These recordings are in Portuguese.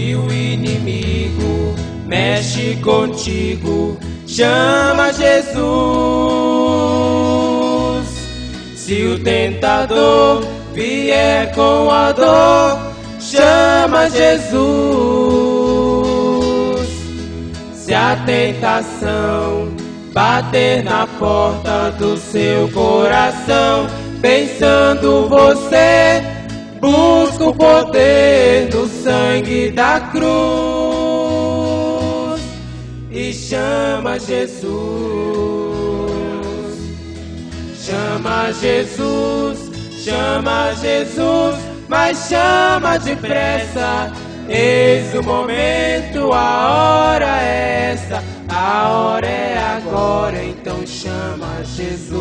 e o inimigo mexe contigo, chama Jesus. Se o tentador vier com a dor, chama Jesus. Se a tentação bater na porta do seu coração, pensando você, busca o poder do sangue da cruz e chama Jesus. Chama Jesus, chama Jesus, mas chama depressa. Eis o momento, a hora é essa, a hora é agora, então chama Jesus.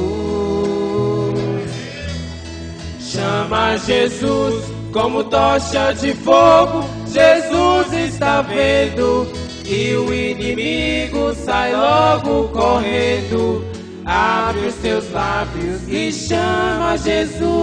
Chama Jesus como tocha de fogo, Jesus está vendo, e o inimigo sai logo correndo. Abre os teus lábios e chama Jesus.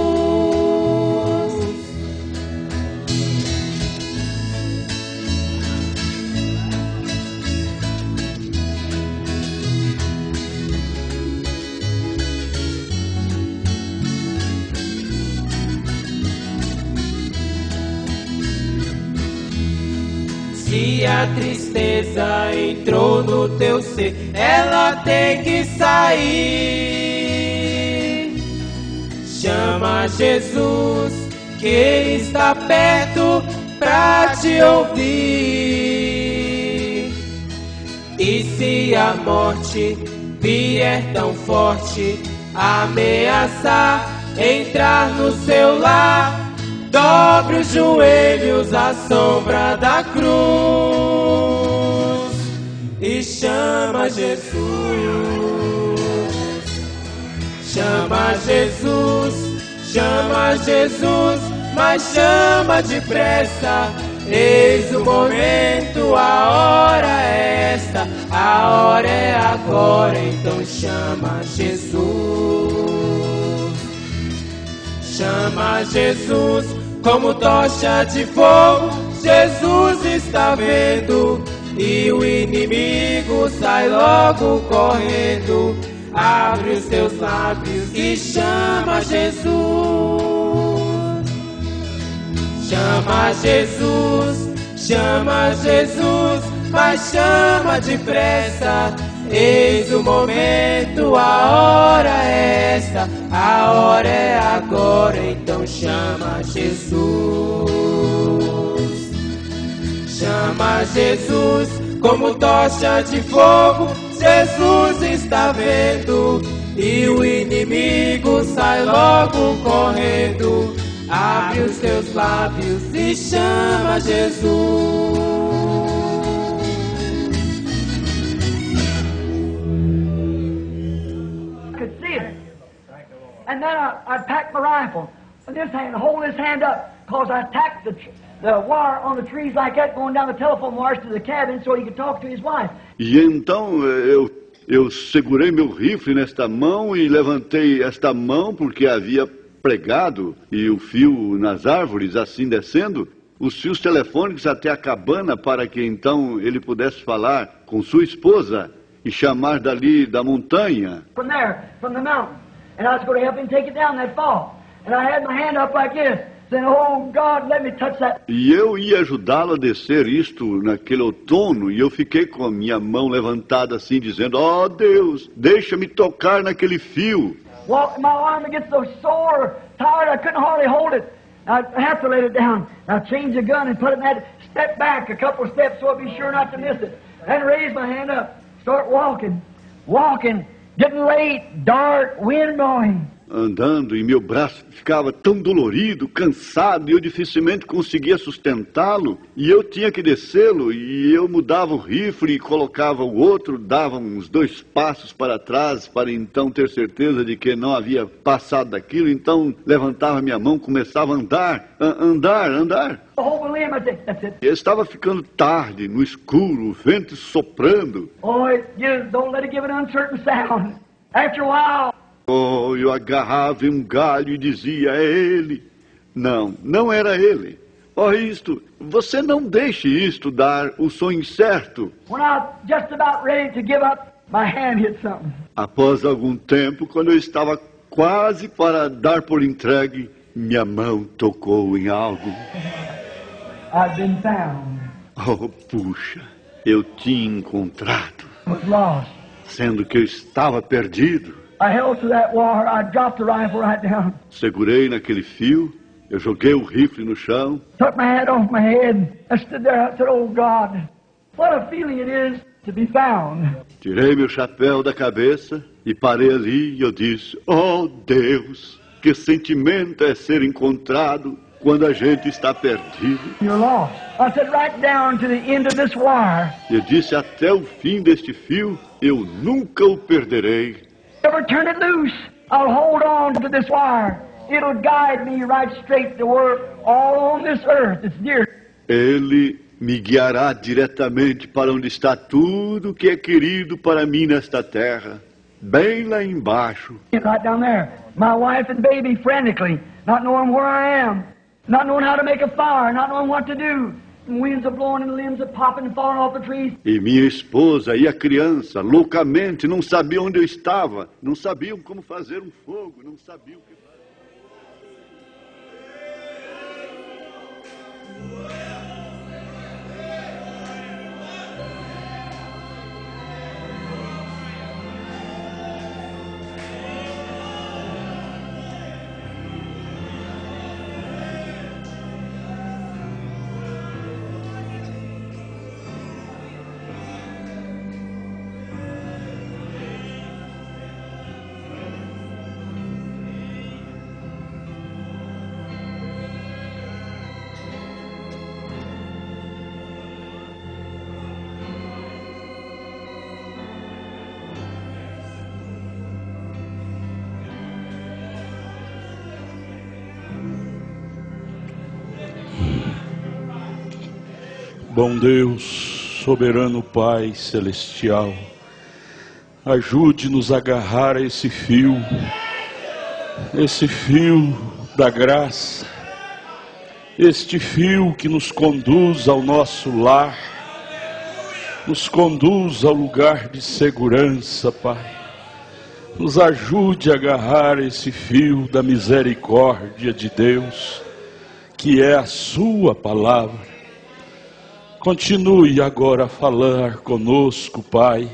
Se a tristeza entrou no teu ser, ela tem que sair. Chama Jesus, que Ele está perto pra te ouvir. E se a morte vier tão forte, ameaçar entrar no seu lar, dobre os joelhos à sombra da cruz e chama Jesus. Chama Jesus, chama Jesus, mas chama depressa. Eis o momento, a hora é esta, a hora é agora, então chama Jesus. Chama Jesus como tocha de fogo, Jesus está vendo, e o inimigo sai logo correndo. Abre os teus lábios e chama Jesus. Chama Jesus, chama Jesus, mas chama depressa. Eis o momento, a hora é esta, a hora é agora, então chama Jesus. Chama Jesus como tocha de fogo, Jesus está vendo, e o inimigo sai logo correndo. Abre os teus lábios e chama Jesus. And then I'd pack my rifle in this hand, hold this hand up, because I tacked the wire on the trees like that, going down the telephone wires to the cabin so he could talk to his wife. E então eu segurei meu rifle nesta mão e levantei esta mão porque havia pregado, e o fio nas árvores, assim descendo, os fios telefônicos até a cabana, para que então ele pudesse falar com sua esposa e chamar dali da montanha. From there, from the mountain. And I was going to help him take it down that fall. And I had my hand up like this, saying, oh God, let me touch that. E eu ia ajudá-lo a descer isto naquele outono, e eu fiquei com a minha mão levantada assim, dizendo, oh Deus, deixa-me tocar naquele fio. Well, my arm gets so sore, tired, I couldn't hardly hold it. I have to let it down. I changed the gun and put it in that, step back a couple of steps so I'd be sure not to miss it. Then raise my hand up, start walking, getting late, dark, wind blowing. Andando, e meu braço ficava tão dolorido, cansado, e eu dificilmente conseguia sustentá-lo, e eu tinha que descê-lo, e eu mudava o rifle e colocava o outro, dava uns 2 passos para trás, para então ter certeza de que não havia passado daquilo, então levantava minha mão, começava a andar. Estava ficando tarde, no escuro, o vento soprando. Don't let it give an uncertain sound. After a while, eu agarrava em um galho e dizia, é ele. Não era ele. ó isto, você não deixe isto dar o som incerto. When I was just about ready to give up, my hand hit something. Após algum tempo, quando eu estava quase para dar por entregue, minha mão tocou em algo. I'd been found. Oh, puxa, eu tinha encontrado, Was lost. sendo que eu estava perdido. I held to that wire. I dropped the rifle right down. Segurei naquele fio, eu joguei o rifle no chão, Took my hat off my head. I stood there. I said, "Oh God, what a feeling it is to be found." tirei meu chapéu da cabeça e parei ali e eu disse, oh Deus, que sentimento é ser encontrado quando a gente está perdido. You're lost. I said, right down to the end of this wire. Eu disse, até o fim deste fio, eu nunca o perderei. Ever turn it loose, I'll hold on to this wire. It'll guide me right straight to where all on this earth it's dear. Ele me guiará diretamente para onde está tudo que é querido para mim nesta terra, bem lá embaixo. Right down there. My wife and baby frantically, not knowing where I am, not knowing how to make a fire, not knowing what to do. And winds are blowing and limbs are popping and falling off the trees. E minha esposa e a criança, loucamente, não sabiam onde eu estava, não sabiam como fazer um fogo, não sabiam o que fazer. Bom Deus, soberano Pai celestial, ajude-nos a agarrar a esse fio da graça, este fio que nos conduz ao nosso lar, nos conduz ao lugar de segurança, Pai. Nos ajude a agarrar esse fio da misericórdia de Deus, que é a Sua palavra. Continue agora a falar conosco, Pai,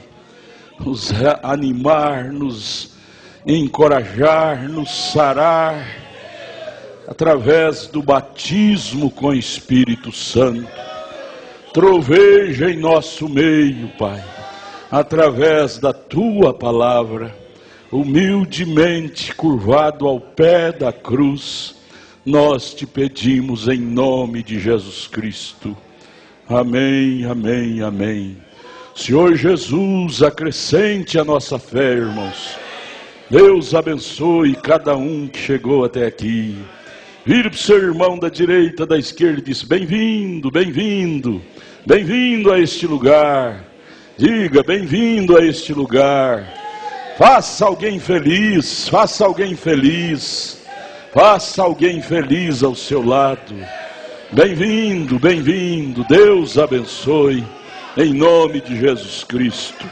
nos animar, nos encorajar, nos sarar, através do batismo com o Espírito Santo. Troveja em nosso meio, Pai, através da Tua palavra, humildemente curvado ao pé da cruz, nós te pedimos em nome de Jesus Cristo. Amém, amém, amém. Senhor Jesus, acrescente a nossa fé, irmãos. Deus abençoe cada um que chegou até aqui. Vire para o seu irmão da direita, da esquerda e diz, bem-vindo, bem-vindo, bem-vindo a este lugar. Diga, bem-vindo a este lugar. Faça alguém feliz, faça alguém feliz. Faça alguém feliz ao seu lado. Bem-vindo, bem-vindo, Deus abençoe, em nome de Jesus Cristo.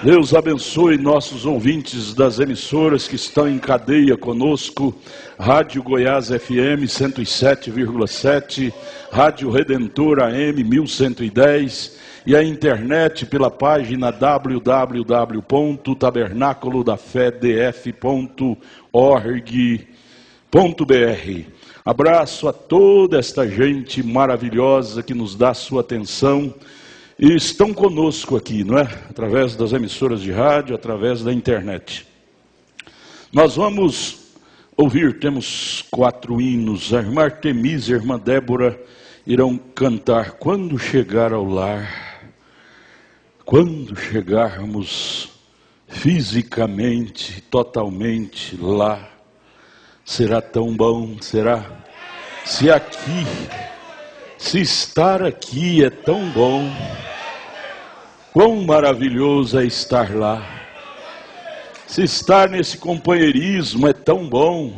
Deus abençoe nossos ouvintes das emissoras que estão em cadeia conosco, Rádio Goiás FM 107,7, Rádio Redentor AM 1110 e a internet pela página www.tabernaclodafedf.org.br. Abraço a toda esta gente maravilhosa que nos dá sua atenção e estão conosco aqui, não é? Através das emissoras de rádio, através da internet. Nós vamos ouvir, temos 4 hinos. A irmã Artemisa e a irmã Débora irão cantar Quando Chegar ao Lar. Quando chegarmos fisicamente, totalmente lá, será tão bom, será? Se estar aqui é tão bom, quão maravilhoso é estar lá. Se estar nesse companheirismo é tão bom,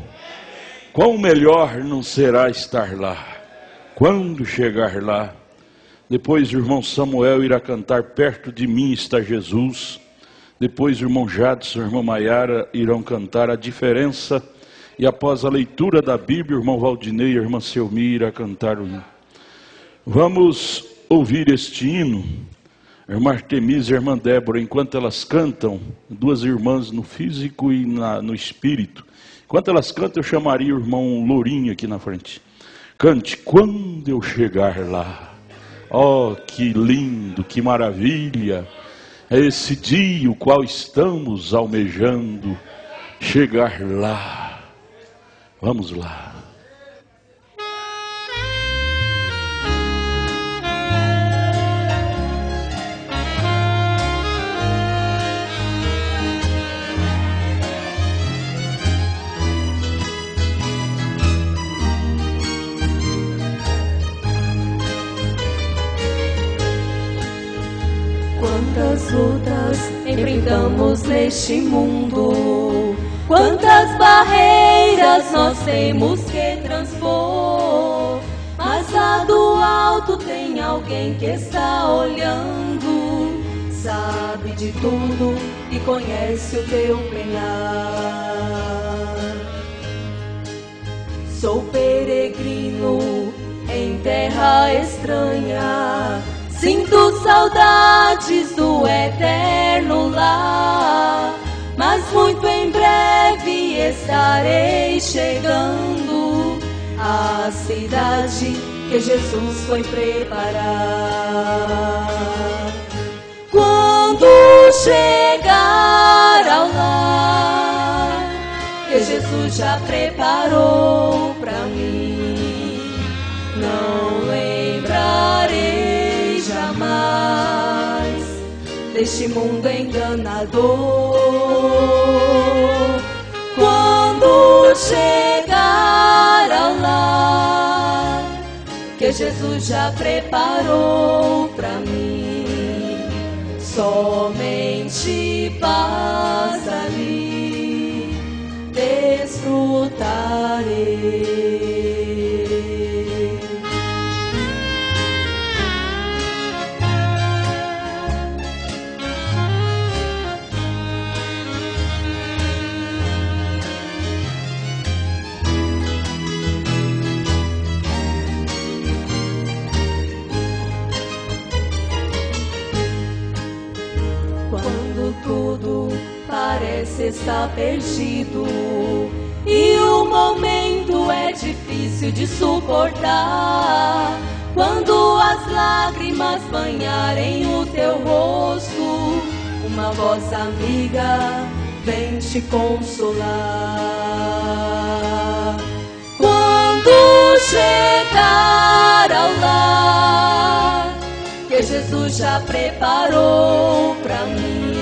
quão melhor não será estar lá. Quando chegar lá, depois o irmão Samuel irá cantar Perto de Mim Está Jesus. Depois o irmão Jadson e a irmã Maiara irão cantar A Diferença. E após a leitura da Bíblia, o irmão Valdinei e a irmã Selmi irá cantar o hino. Vamos ouvir este hino. A irmã Artemisa e a irmã Débora, enquanto elas cantam, duas irmãs no físico e no espírito. Enquanto elas cantam, eu chamaria o irmão Lourinho aqui na frente. Cante, quando eu chegar lá. Oh, que lindo, que maravilha. É esse dia o qual estamos almejando chegar lá. Vamos lá. Quantas lutas enfrentamos neste mundo, quantas barreiras nós temos que transpor, mas lá do alto tem alguém que está olhando, sabe de tudo e conhece o teu penar. Sou peregrino em terra estranha, sinto saudades do eterno lar, mas muito em breve estarei chegando à cidade que Jesus foi preparar. Quando chegar ao lar que Jesus já preparou pra mim, não lembrarei jamais deste mundo enganador. Quando chegar ao lar que Jesus já preparou pra mim, somente paz ali desfrutarei. Tudo parece estar perdido e o momento é difícil de suportar. Quando as lágrimas banharem o teu rosto, uma voz amiga vem te consolar. Quando chegar ao lar que Jesus já preparou pra mim,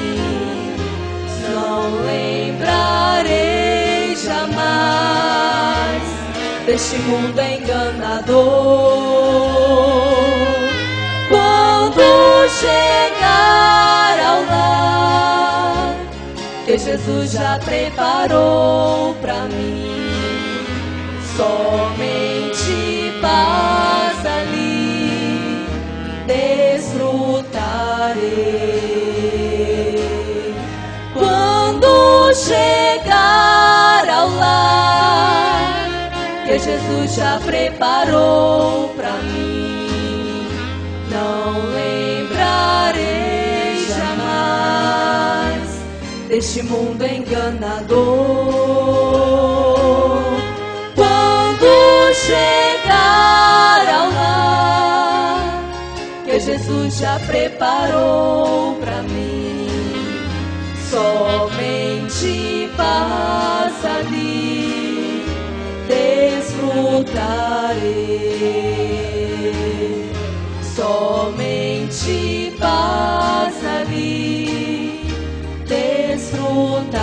não lembrarei jamais deste mundo enganador. Quando chegar ao lar que Jesus já preparou pra mim, somente paz ali desfrutarei. Quando chegar ao lar que Jesus já preparou pra mim, não lembrarei jamais deste mundo enganador. Quando chegar ao lar que Jesus já preparou pra mim, somente paz ali desfrutarei. Somente paz ali desfrutarei.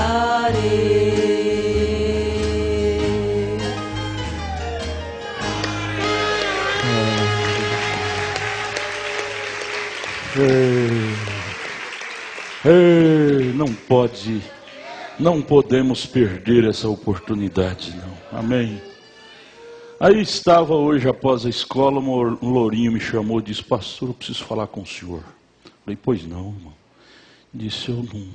Não podemos perder essa oportunidade, não. Amém. Aí estava hoje após a escola, um lourinho me chamou e disse: pastor, eu preciso falar com o senhor. Falei: pois não, irmão. Disse: eu não.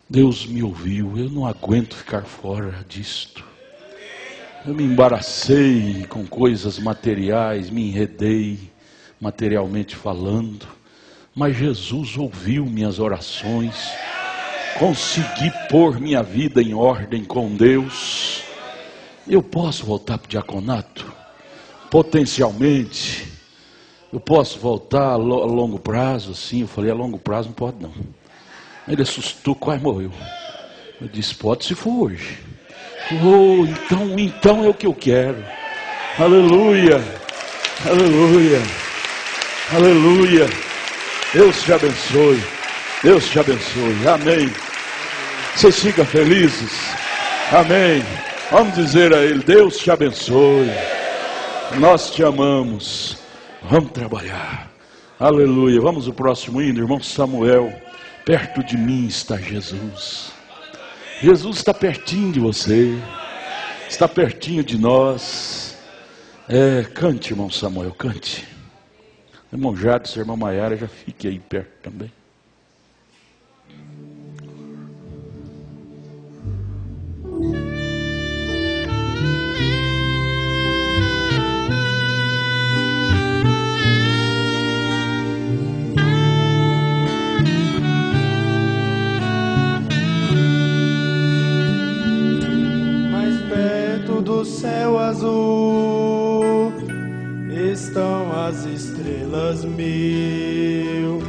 Deus me ouviu, eu não aguento ficar fora disto. Eu me embaracei com coisas materiais, me enredei materialmente falando, mas Jesus ouviu minhas orações, consegui pôr minha vida em ordem com Deus. Eu posso voltar para o diaconato? Potencialmente. Eu posso voltar a longo prazo? Sim. Eu falei: a longo prazo não pode não. Ele assustou, quase morreu. Eu disse: pode se for hoje. Oh, então é o que eu quero. Aleluia, aleluia, aleluia. Deus te abençoe, Deus te abençoe, amém. Vocês ficam felizes? Amém. Vamos dizer a Ele: Deus te abençoe, nós te amamos, vamos trabalhar, aleluia. Vamos ao próximo hino, irmão Samuel. Perto de mim está Jesus. Jesus está pertinho de você, está pertinho de nós. Cante, irmão Samuel, cante. Irmão Jadson, irmã Maiara, já fique aí perto também. Céu azul estão as estrelas mil,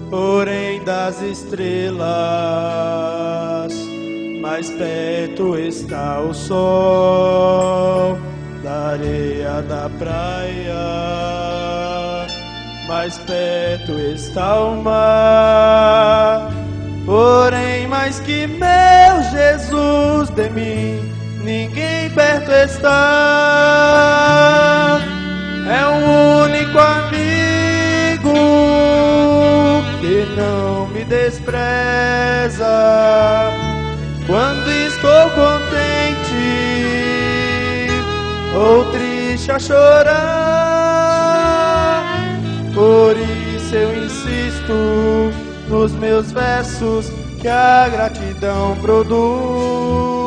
porém das estrelas mais perto está o sol, da areia da praia mais perto está o mar, porém mais que meu Jesus de mim ninguém perto está. É o único amigo que não me despreza quando estou contente ou triste a chorar. Por isso eu insisto nos meus versos que a gratidão produz.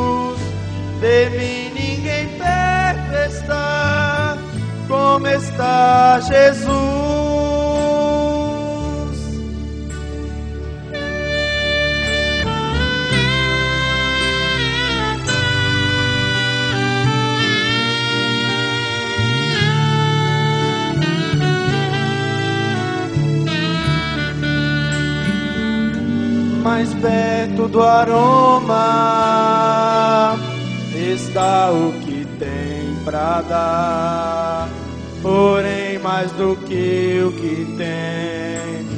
De mim ninguém perto está, como está Jesus. Mais perto do aroma está o que tem pra dar, porém mais do que o que tem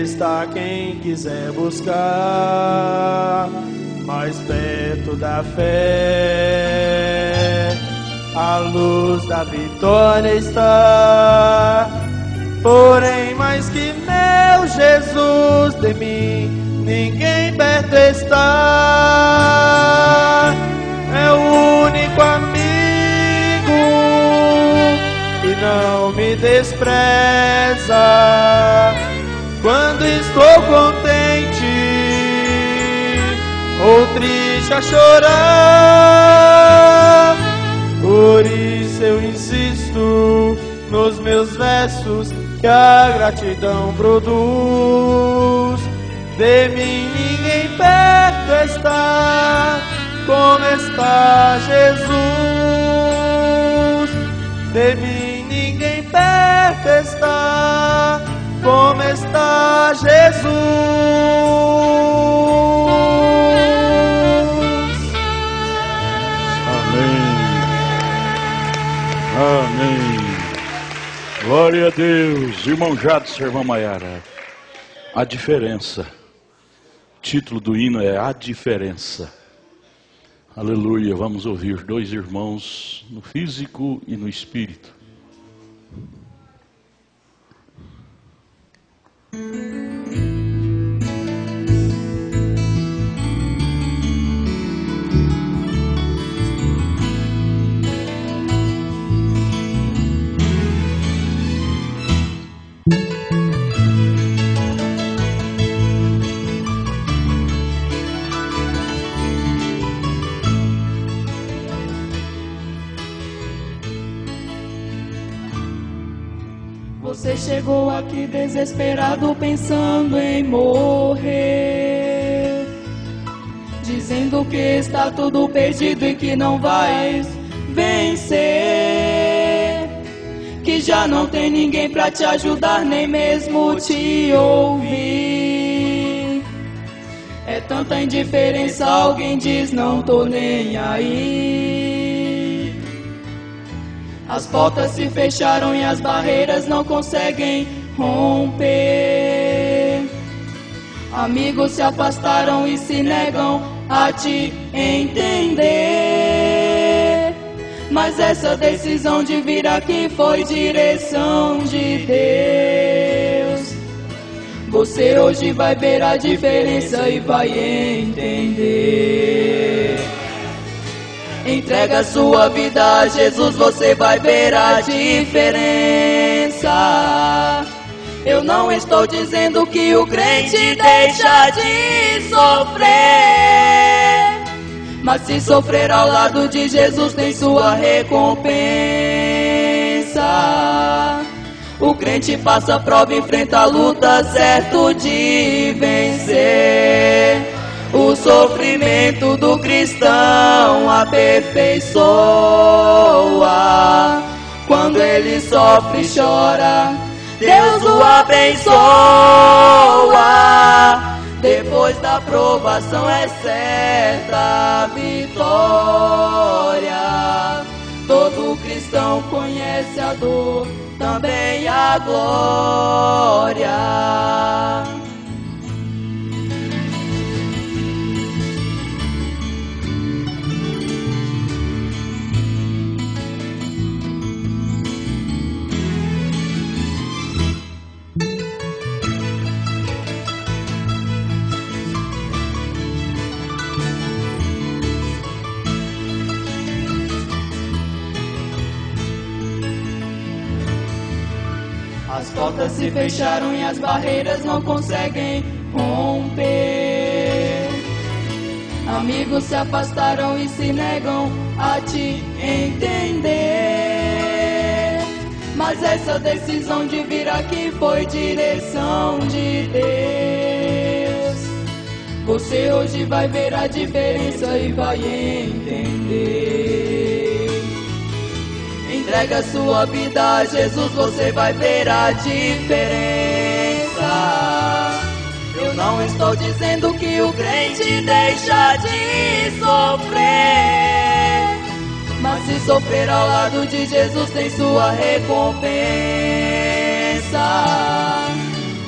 está quem quiser buscar. Mais perto da fé a luz da vitória está, porém mais que meu Jesus de mim ninguém perto está. É o único amigo que não me despreza quando estou contente ou triste a chorar. Por isso eu insisto nos meus versos que a gratidão produz. De mim ninguém perto está, como está Jesus. De mim ninguém perto está, como está Jesus. Amém. Amém. Glória a Deus. Irmão Jadson, irmã Maiara. A diferença. O título do hino é A Diferença. Aleluia, vamos ouvir dois irmãos no físico e no espírito. Você chegou aqui desesperado, pensando em morrer, dizendo que está tudo perdido e que não vais vencer, que já não tem ninguém pra te ajudar, nem mesmo te ouvir. É tanta indiferença, alguém diz não tô nem aí. As portas se fecharam e as barreiras não conseguem romper. Amigos se afastaram e se negam a te entender. Mas essa decisão de vir aqui foi direção de Deus. Você hoje vai ver a diferença e vai entender. Entrega sua vida a Jesus, você vai ver a diferença. Eu não estou dizendo que o crente deixa de sofrer, mas se sofrer ao lado de Jesus tem sua recompensa. O crente passa prova, enfrenta a luta, certo de vencer. O sofrimento do cristão aperfeiçoa. Quando ele sofre e chora, Deus o abençoa. Depois da provação é certa a vitória. Todo cristão conhece a dor, também a glória. As portas se fecharam e as barreiras não conseguem romper. Amigos se afastaram e se negam a te entender. Mas essa decisão de vir aqui foi direção de Deus. Você hoje vai ver a diferença e vai entender. Entrega sua vida a Jesus, você vai ver a diferença. Eu não estou dizendo que o crente deixa de sofrer, mas se sofrer ao lado de Jesus tem sua recompensa.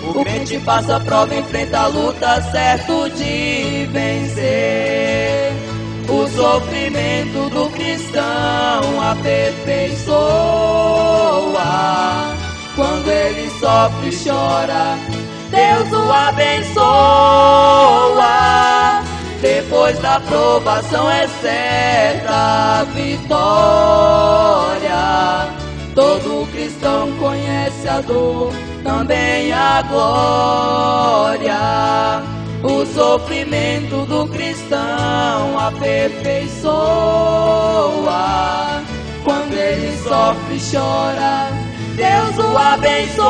O crente passa prova, enfrenta a luta, certo de vencer. O sofrimento do cristão aperfeiçoa. Quando ele sofre e chora, Deus o abençoa. Depois da provação é certa a vitória. Todo cristão conhece a dor, também a glória. O sofrimento do cristão aperfeiçoa. Quando ele sofre e chora, Deus o abençoa.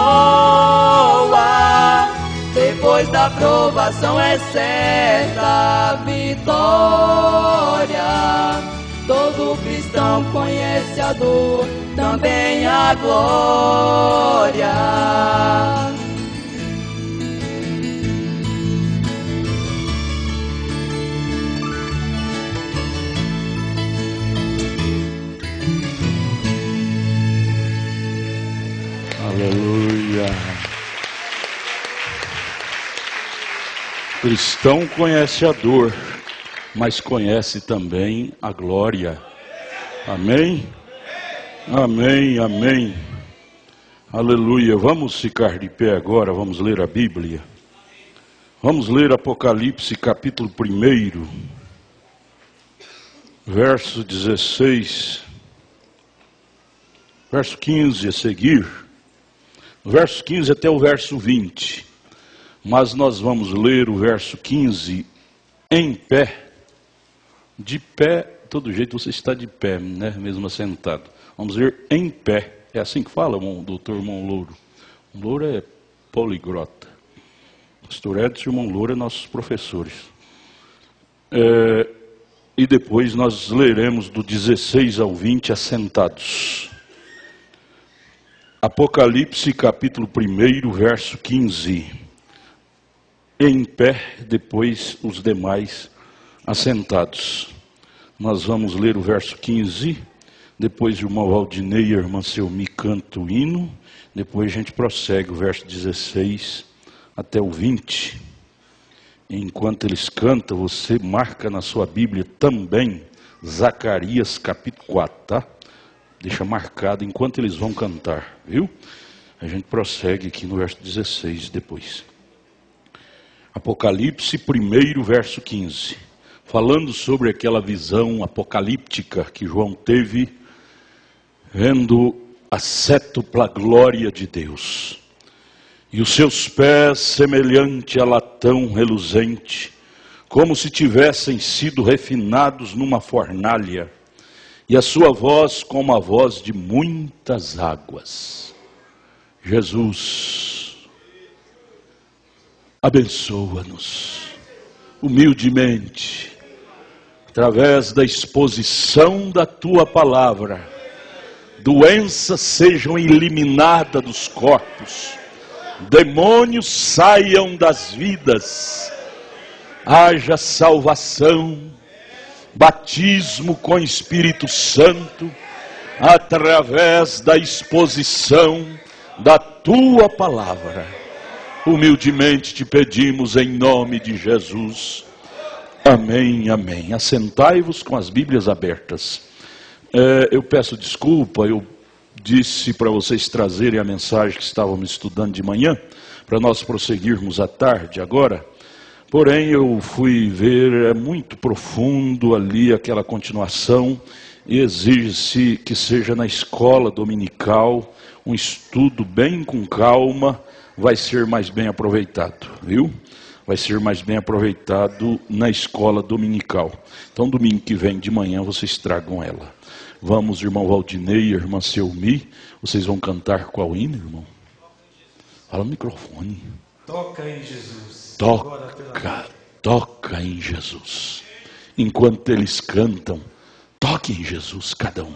Depois da provação é certa a vitória. Todo cristão conhece a dor, também a glória. Aleluia. Cristão conhece a dor, mas conhece também a glória. Amém? Amém, amém. Aleluia. Vamos ficar de pé agora, vamos ler a Bíblia. Vamos ler Apocalipse capítulo 1, verso 16, verso 15 a seguir. Verso 15 até o verso 20. Mas nós vamos ler o verso 15 em pé. De pé, todo jeito você está de pé, né? Mesmo assentado. Vamos ler em pé. É assim que fala, doutor irmão Louro? Loura é poliglota. Pastor Edson e irmão Loura, nossos professores. E depois nós leremos do 16 ao 20 assentados. Apocalipse capítulo 1, verso 15. Em pé, depois os demais assentados. Nós vamos ler o verso 15, depois o irmão Valdinei e a irmã Selmi cantam o hino, depois a gente prossegue o verso 16 até o 20. Enquanto eles cantam, você marca na sua Bíblia também Zacarias capítulo 4, tá? Deixa marcado enquanto eles vão cantar, viu? A gente prossegue aqui no verso 16 depois. Apocalipse 1, verso 15. Falando sobre aquela visão apocalíptica que João teve, vendo a sétupla glória de Deus. E os seus pés semelhante a latão reluzente, como se tivessem sido refinados numa fornalha, e a sua voz como a voz de muitas águas. Jesus, abençoa-nos, humildemente, através da exposição da tua palavra, doenças sejam eliminadas dos corpos, demônios saiam das vidas, haja salvação, batismo com Espírito Santo, através da exposição da tua palavra. Humildemente te pedimos em nome de Jesus. Amém, amém. Assentai-vos com as Bíblias abertas. Eu peço desculpa, eu disse para vocês trazerem a mensagem que estávamos estudando de manhã, para nós prosseguirmos à tarde agora. Porém, eu fui ver, é muito profundo ali aquela continuação, e exige-se que seja na escola dominical, um estudo bem com calma, vai ser mais bem aproveitado, viu? Vai ser mais bem aproveitado na escola dominical. Então, domingo que vem de manhã, vocês tragam ela. Vamos, irmão Valdinei e irmã Selmi, vocês vão cantar qual hino, irmão? Fala no microfone. Toca em Jesus. Toca em Jesus. Enquanto eles cantam, toque em Jesus cada um.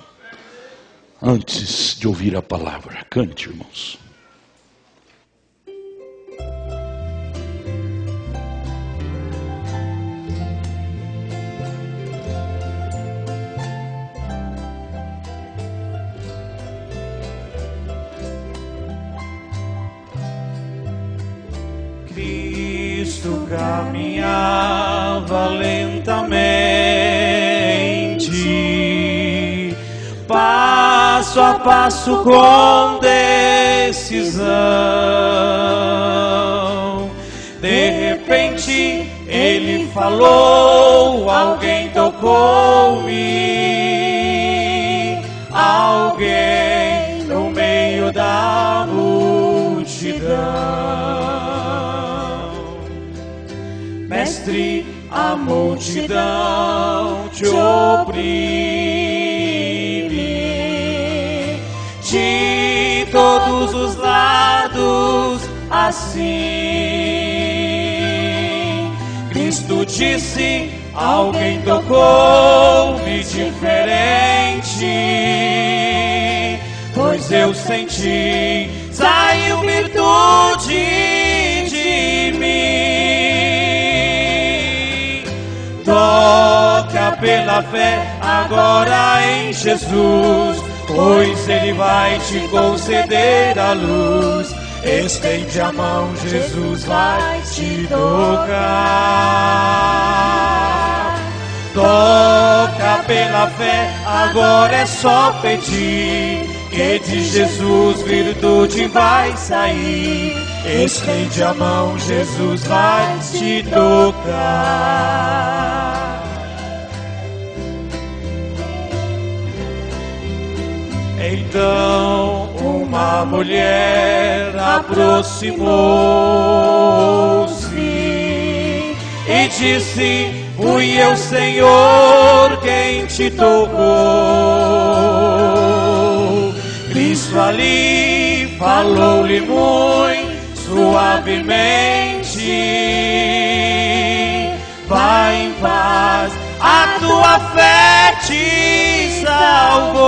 Antes de ouvir a palavra, cante, irmãos. Cristo caminhava lentamente, passo a passo com decisão. De repente ele falou, alguém tocou-me, alguém no meio da multidão. Mestre, a multidão te oprime, de todos os lados assim. Cristo disse, alguém tocou-me diferente, pois eu senti, saiu virtude de mim. Toca pela fé agora em Jesus, pois Ele vai te conceder a luz. Estende a mão, Jesus vai te tocar. Toca pela fé, agora é só pedir, que de Jesus virtude vai sair. Estende a mão, Jesus vai te tocar. Então uma mulher aproximou-se e disse, fui eu, Senhor, quem te tocou. Cristo ali falou falou-lhe muito suavemente: vai em paz, a tua fé te salvou.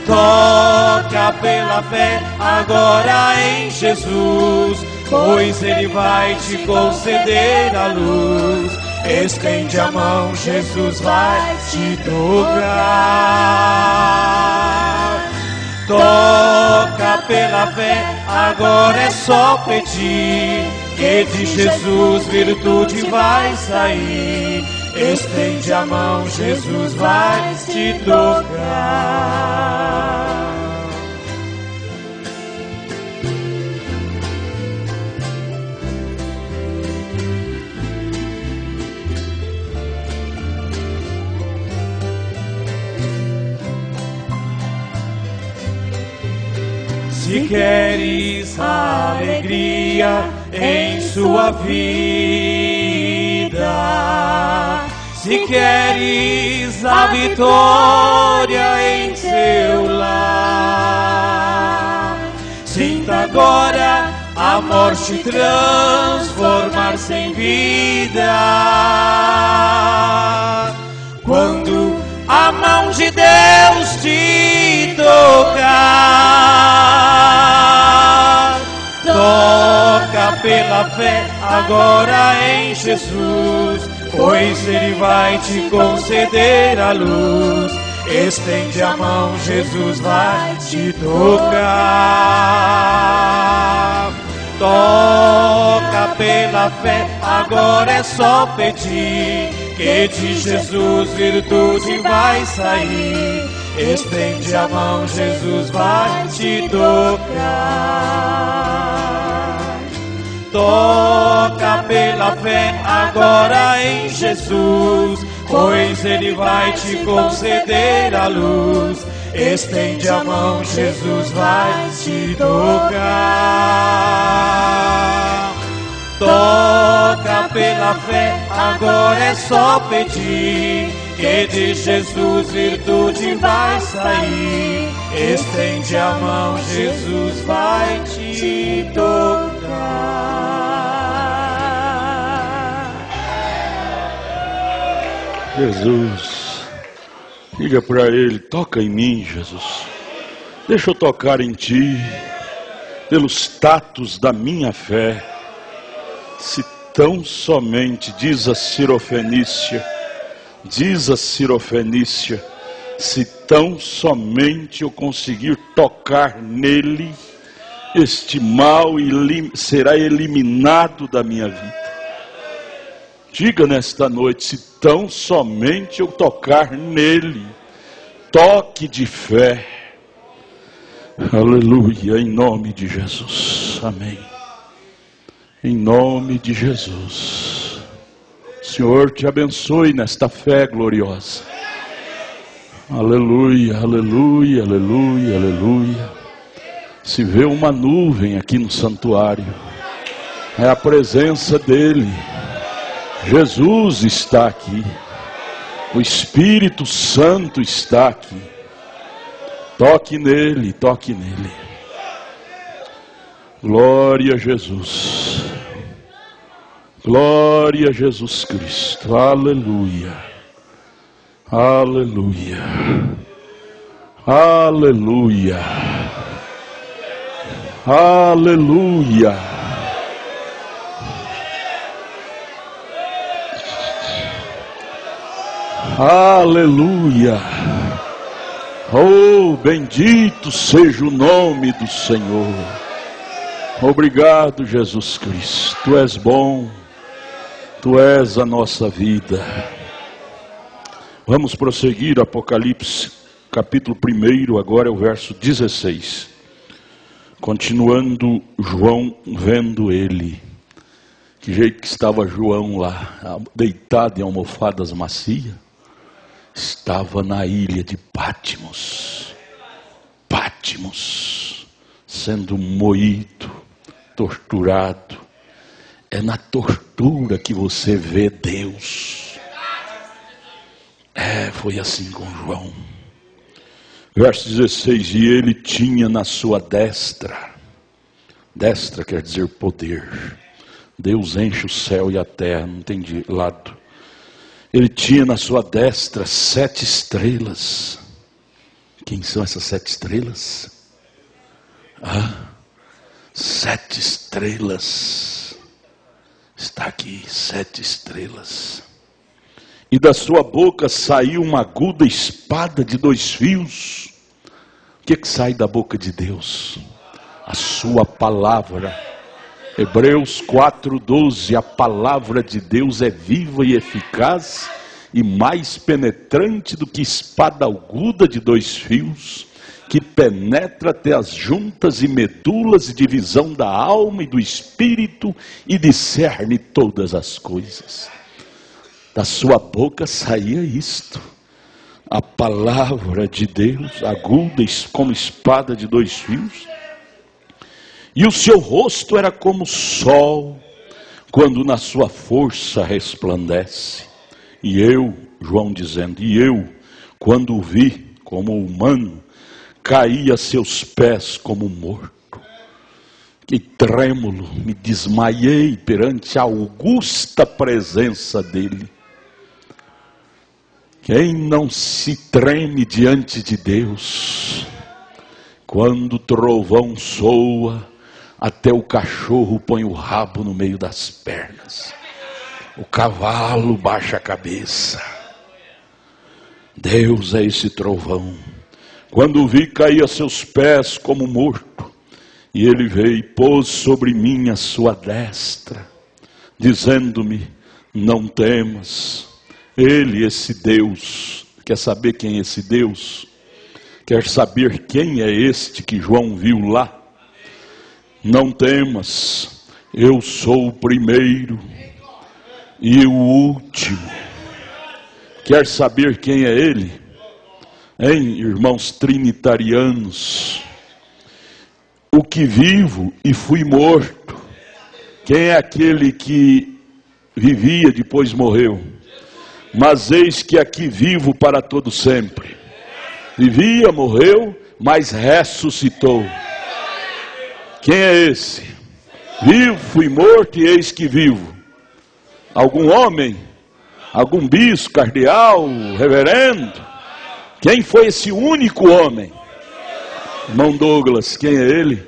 Toca pela fé agora em Jesus, pois Ele vai te conceder a luz. Estende a mão, Jesus vai te tocar. Toca pela fé, agora é só pedir, que de Jesus virtude vai sair. Estende a mão, Jesus vai te tocar. Se queres alegria em sua vida, se queres a vitória em seu lar, sinta agora a morte transformar-se em vida. Quando a mão de Deus te tocar, toca pela fé agora em Jesus, pois Ele vai te conceder a luz. Estende a mão, Jesus vai te tocar. Toca pela fé, agora é só pedir, que de Jesus virtude vai sair. Estende a mão, Jesus vai te tocar. Toca pela fé agora em Jesus, pois Ele vai te conceder a luz. Estende a mão, Jesus vai te tocar. Toca pela fé, agora é só pedir, que de Jesus virtude vai sair. Estende a mão, Jesus vai te tocar. Jesus, diga para Ele: toca em mim, Jesus. Deixa eu tocar em Ti, pelo status da minha fé. Se tão somente, diz a Sirofenícia, se tão somente eu conseguir tocar nele, este mal será eliminado da minha vida. Diga nesta noite: se tão somente eu tocar nele, toque de fé. Aleluia, em nome de Jesus, amém. Em nome de Jesus. Senhor te abençoe nesta fé gloriosa. Aleluia, aleluia, aleluia, aleluia. Se vê uma nuvem aqui no santuário, é a presença dEle. Jesus está aqui. O Espírito Santo está aqui. Toque nele, toque nele. Glória a Jesus. Glória a Jesus Cristo. Aleluia. Aleluia. Aleluia. Aleluia. Aleluia. Oh, bendito seja o nome do Senhor. Obrigado, Jesus Cristo. Tu és bom. Tu és a nossa vida. Vamos prosseguir, Apocalipse, capítulo 1, agora é o verso 16. Continuando, João vendo ele. Que jeito que estava João lá, deitado em almofadas macias. Estava na ilha de Patmos. Patmos, sendo moído, torturado. É na tortura que você vê Deus. Foi assim com João. Verso 16, e ele tinha na sua destra, destra quer dizer poder, Deus enche o céu e a terra, não tem de lado. Ele tinha na sua destra 7 estrelas. Quem são essas 7 estrelas? 7 estrelas. Está aqui, 7 estrelas. E da sua boca saiu uma aguda espada de 2 fios. O que sai da boca de Deus? A sua palavra. Hebreus 4:12, a palavra de Deus é viva e eficaz e mais penetrante do que espada aguda de 2 fios, que penetra até as juntas e medulas e divisão da alma e do espírito e discerne todas as coisas. Da sua boca saía isto, a palavra de Deus, aguda como espada de 2 fios. E o seu rosto era como o sol, quando na sua força resplandece. E eu, João dizendo, e eu, quando o vi como humano, caí a seus pés como morto. Que trêmulo, me desmaiei perante a augusta presença dele. Quem não se treme diante de Deus? Quando o trovão soa, até o cachorro põe o rabo no meio das pernas. O cavalo baixa a cabeça. Deus é esse trovão. Quando o vi, caí a seus pés como morto. E ele veio e pôs sobre mim a sua destra, dizendo-me, não temas. Ele, esse Deus, quer saber quem é esse Deus? Quer saber quem é este que João viu lá? Não temas, eu sou o primeiro e o último. Quer saber quem é ele? Hein, irmãos trinitarianos? O que vivo e fui morto. Quem é aquele que vivia depois morreu? Mas eis que aqui vivo para todo sempre. Vivia, morreu, mas ressuscitou. Quem é esse? Vivo, fui morto e eis que vivo. Algum homem? Algum bispo, cardeal, reverendo? Quem foi esse único homem? Irmão Douglas, quem é ele?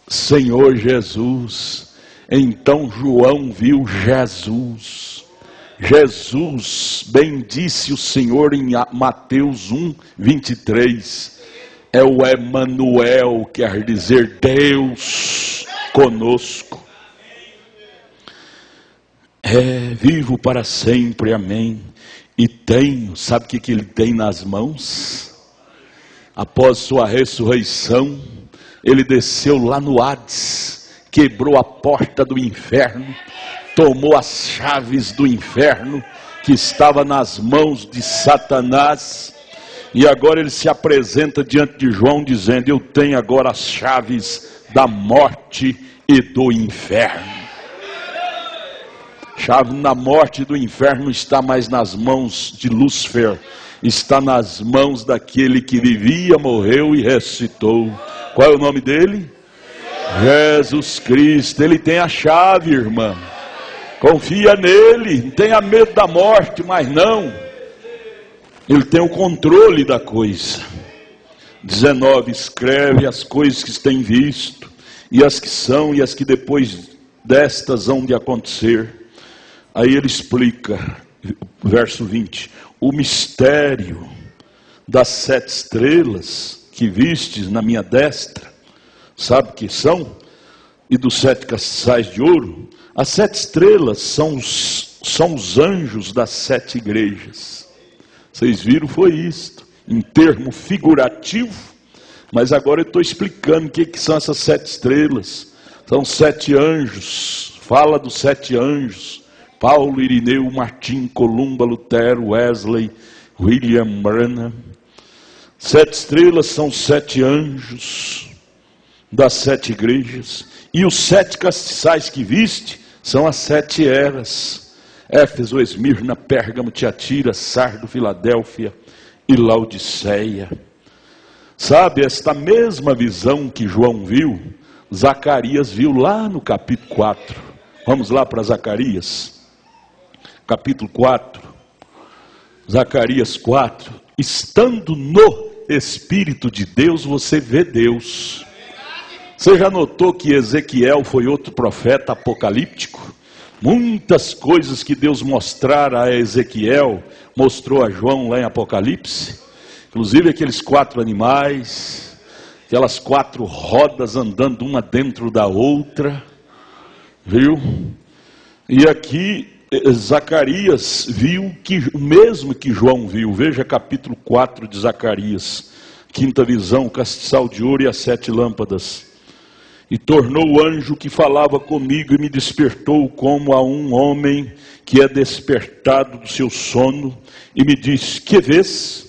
Senhor Jesus. Então João viu Jesus. Jesus, bem disse o Senhor em Mateus 1:23. É o Emanuel, quer dizer Deus conosco. É vivo para sempre, amém. E tenho, sabe o que ele tem nas mãos? Após sua ressurreição, ele desceu lá no Hades, quebrou a porta do inferno, tomou as chaves do inferno, que estava nas mãos de Satanás, e agora ele se apresenta diante de João, dizendo, eu tenho agora as chaves da morte e do inferno. Chave da morte e do inferno não está mais nas mãos de Lúcifer, está nas mãos daquele que vivia, morreu e ressuscitou. Qual é o nome dele? Jesus Cristo. Ele tem a chave, irmã. Confia nele, não tenha medo da morte, mas não. Ele tem o controle da coisa. 19, escreve as coisas que têm visto, e as que são, e as que depois destas hão de acontecer. Aí ele explica, verso 20, o mistério das 7 estrelas que vistes na minha destra, sabe o que são? E dos 7 castiçais de ouro. As 7 estrelas são os anjos das 7 igrejas. Vocês viram, foi isto, em termo figurativo, mas agora eu estou explicando o que são essas 7 estrelas. São 7 anjos, fala dos 7 anjos, Paulo, Irineu, Martim, Columba, Lutero, Wesley, William Branham. 7 estrelas são 7 anjos das 7 igrejas, e os 7 castiçais que viste são as 7 eras. Éfeso, Esmirna, Pérgamo, Tiatira, Sardo, Filadélfia e Laodiceia. Sabe, esta mesma visão que João viu, Zacarias viu lá no capítulo 4. Vamos lá para Zacarias, capítulo 4. Zacarias 4. Estando no Espírito de Deus, você vê Deus. Você já notou que Ezequiel foi outro profeta apocalíptico? Muitas coisas que Deus mostrara a Ezequiel, mostrou a João lá em Apocalipse. Inclusive aqueles 4 animais, aquelas 4 rodas andando uma dentro da outra, viu? E aqui Zacarias viu o mesmo que João viu. Veja capítulo 4 de Zacarias, 5ª visão, o castiçal de ouro e as 7 lâmpadas. E tornou o anjo que falava comigo e me despertou como a um homem que é despertado do seu sono, e me disse: que vês?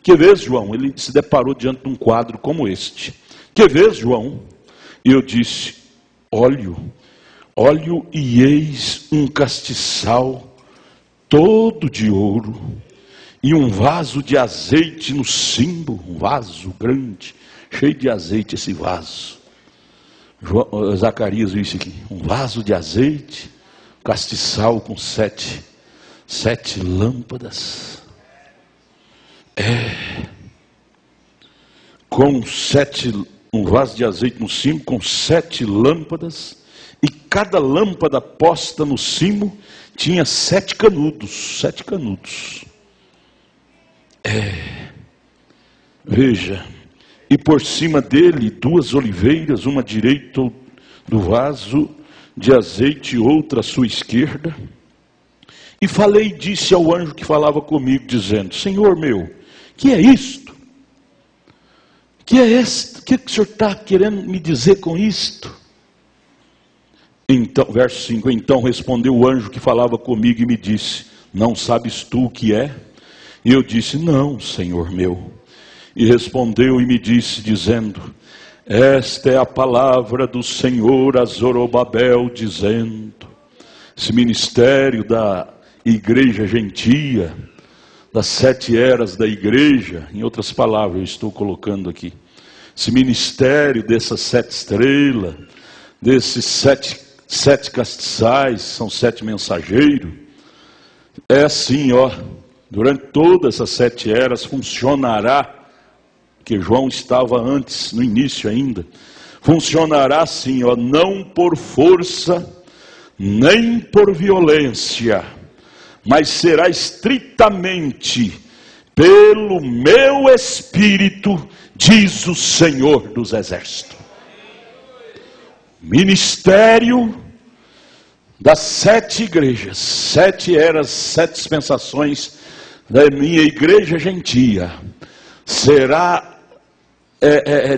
Que vês, João? Ele se deparou diante de um quadro como este. Que vês, João? E eu disse: olho e eis um castiçal todo de ouro e um vaso de azeite no cimbo, um vaso grande, cheio de azeite esse vaso. Zacarias disse aqui, um vaso de azeite, castiçal com 7 lâmpadas. Com 7, um vaso de azeite no cimo, com 7 lâmpadas, e cada lâmpada posta no cimo tinha 7 canudos. 7 canudos. Veja, e por cima dele 2 oliveiras, uma à direita do vaso de azeite e outra à sua esquerda. E falei e disse ao anjo que falava comigo, dizendo: Senhor meu, que é isto? Que é isto? O que o senhor está querendo me dizer com isto? Então, verso 5, então respondeu o anjo que falava comigo e me disse: não sabes tu o que é? E eu disse: não, Senhor meu. E respondeu e me disse, dizendo: esta é a palavra do Senhor a Zorobabel, dizendo: esse ministério da igreja gentia, das 7 eras da igreja, em outras palavras eu estou colocando aqui, esse ministério dessas 7 estrelas, desses 7 castiçais, são 7 mensageiros, é assim, durante todas essas 7 eras funcionará, que João estava antes, no início ainda, funcionará assim, não por força, nem por violência, mas será estritamente pelo meu Espírito, diz o Senhor dos Exércitos. Ministério das 7 igrejas, 7 eras, 7 dispensações da minha igreja gentia, será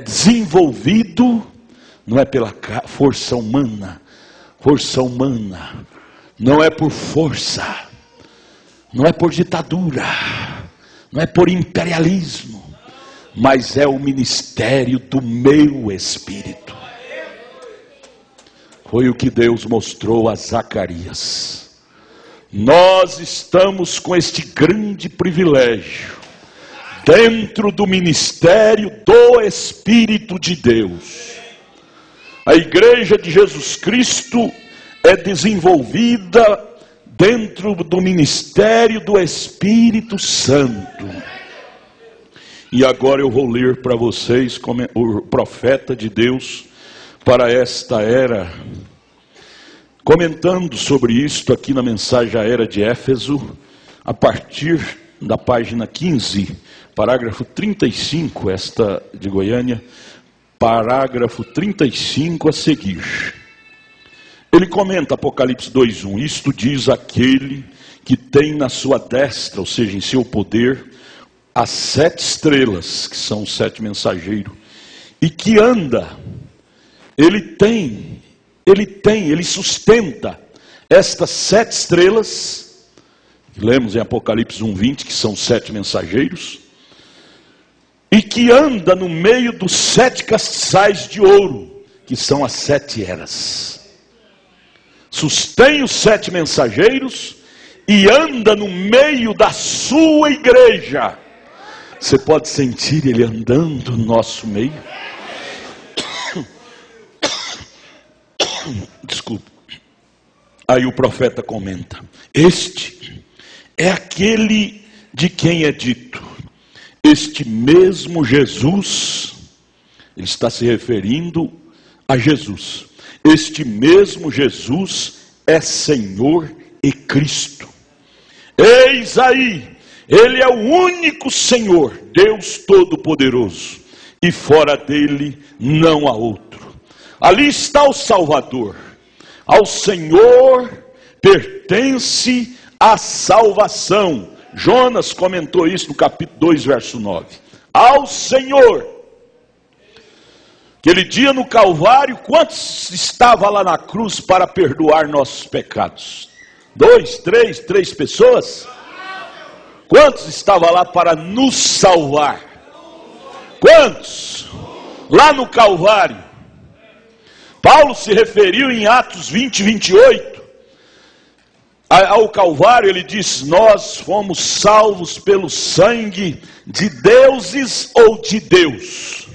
desenvolvido, não é pela força humana, não é por força, não é por ditadura, não é por imperialismo, mas é o ministério do meu Espírito. Foi o que Deus mostrou a Zacarias. Nós estamos com este grande privilégio, dentro do ministério do Espírito de Deus. A igreja de Jesus Cristo é desenvolvida dentro do ministério do Espírito Santo. E agora eu vou ler para vocês como o profeta de Deus para esta era, comentando sobre isto aqui na mensagem à era de Éfeso, a partir da página 15, parágrafo 35, esta de Goiânia, parágrafo 35 a seguir. Ele comenta Apocalipse 2:1, isto diz aquele que tem na sua destra, ou seja, em seu poder, as 7 estrelas, que são os 7 mensageiros, e que anda, ele sustenta estas 7 estrelas, que lemos em Apocalipse 1:20, que são 7 mensageiros, e que anda no meio dos 7 castiçais de ouro, que são as 7 eras. Sustém os 7 mensageiros e anda no meio da sua igreja, Você pode sentir Ele andando no nosso meio? Desculpa. Aí o profeta comenta: este é aquele de quem é dito, este mesmo Jesus. Ele está se referindo a Jesus. Este mesmo Jesus é Senhor e Cristo. Eis aí, Ele é o único Senhor, Deus Todo-Poderoso, e fora dele não há outro. Ali está o Salvador. Ao Senhor pertence a salvação. Jonas comentou isso no capítulo 2, verso 9. Ao Senhor. Aquele dia no Calvário, quantos estavam lá na cruz para perdoar nossos pecados? 2, 3, 3 pessoas? Quantos estavam lá para nos salvar? Quantos? Lá no Calvário. Paulo se referiu em Atos 20, 28, ao Calvário. Ele diz: nós fomos salvos pelo sangue de deuses ou de Deus.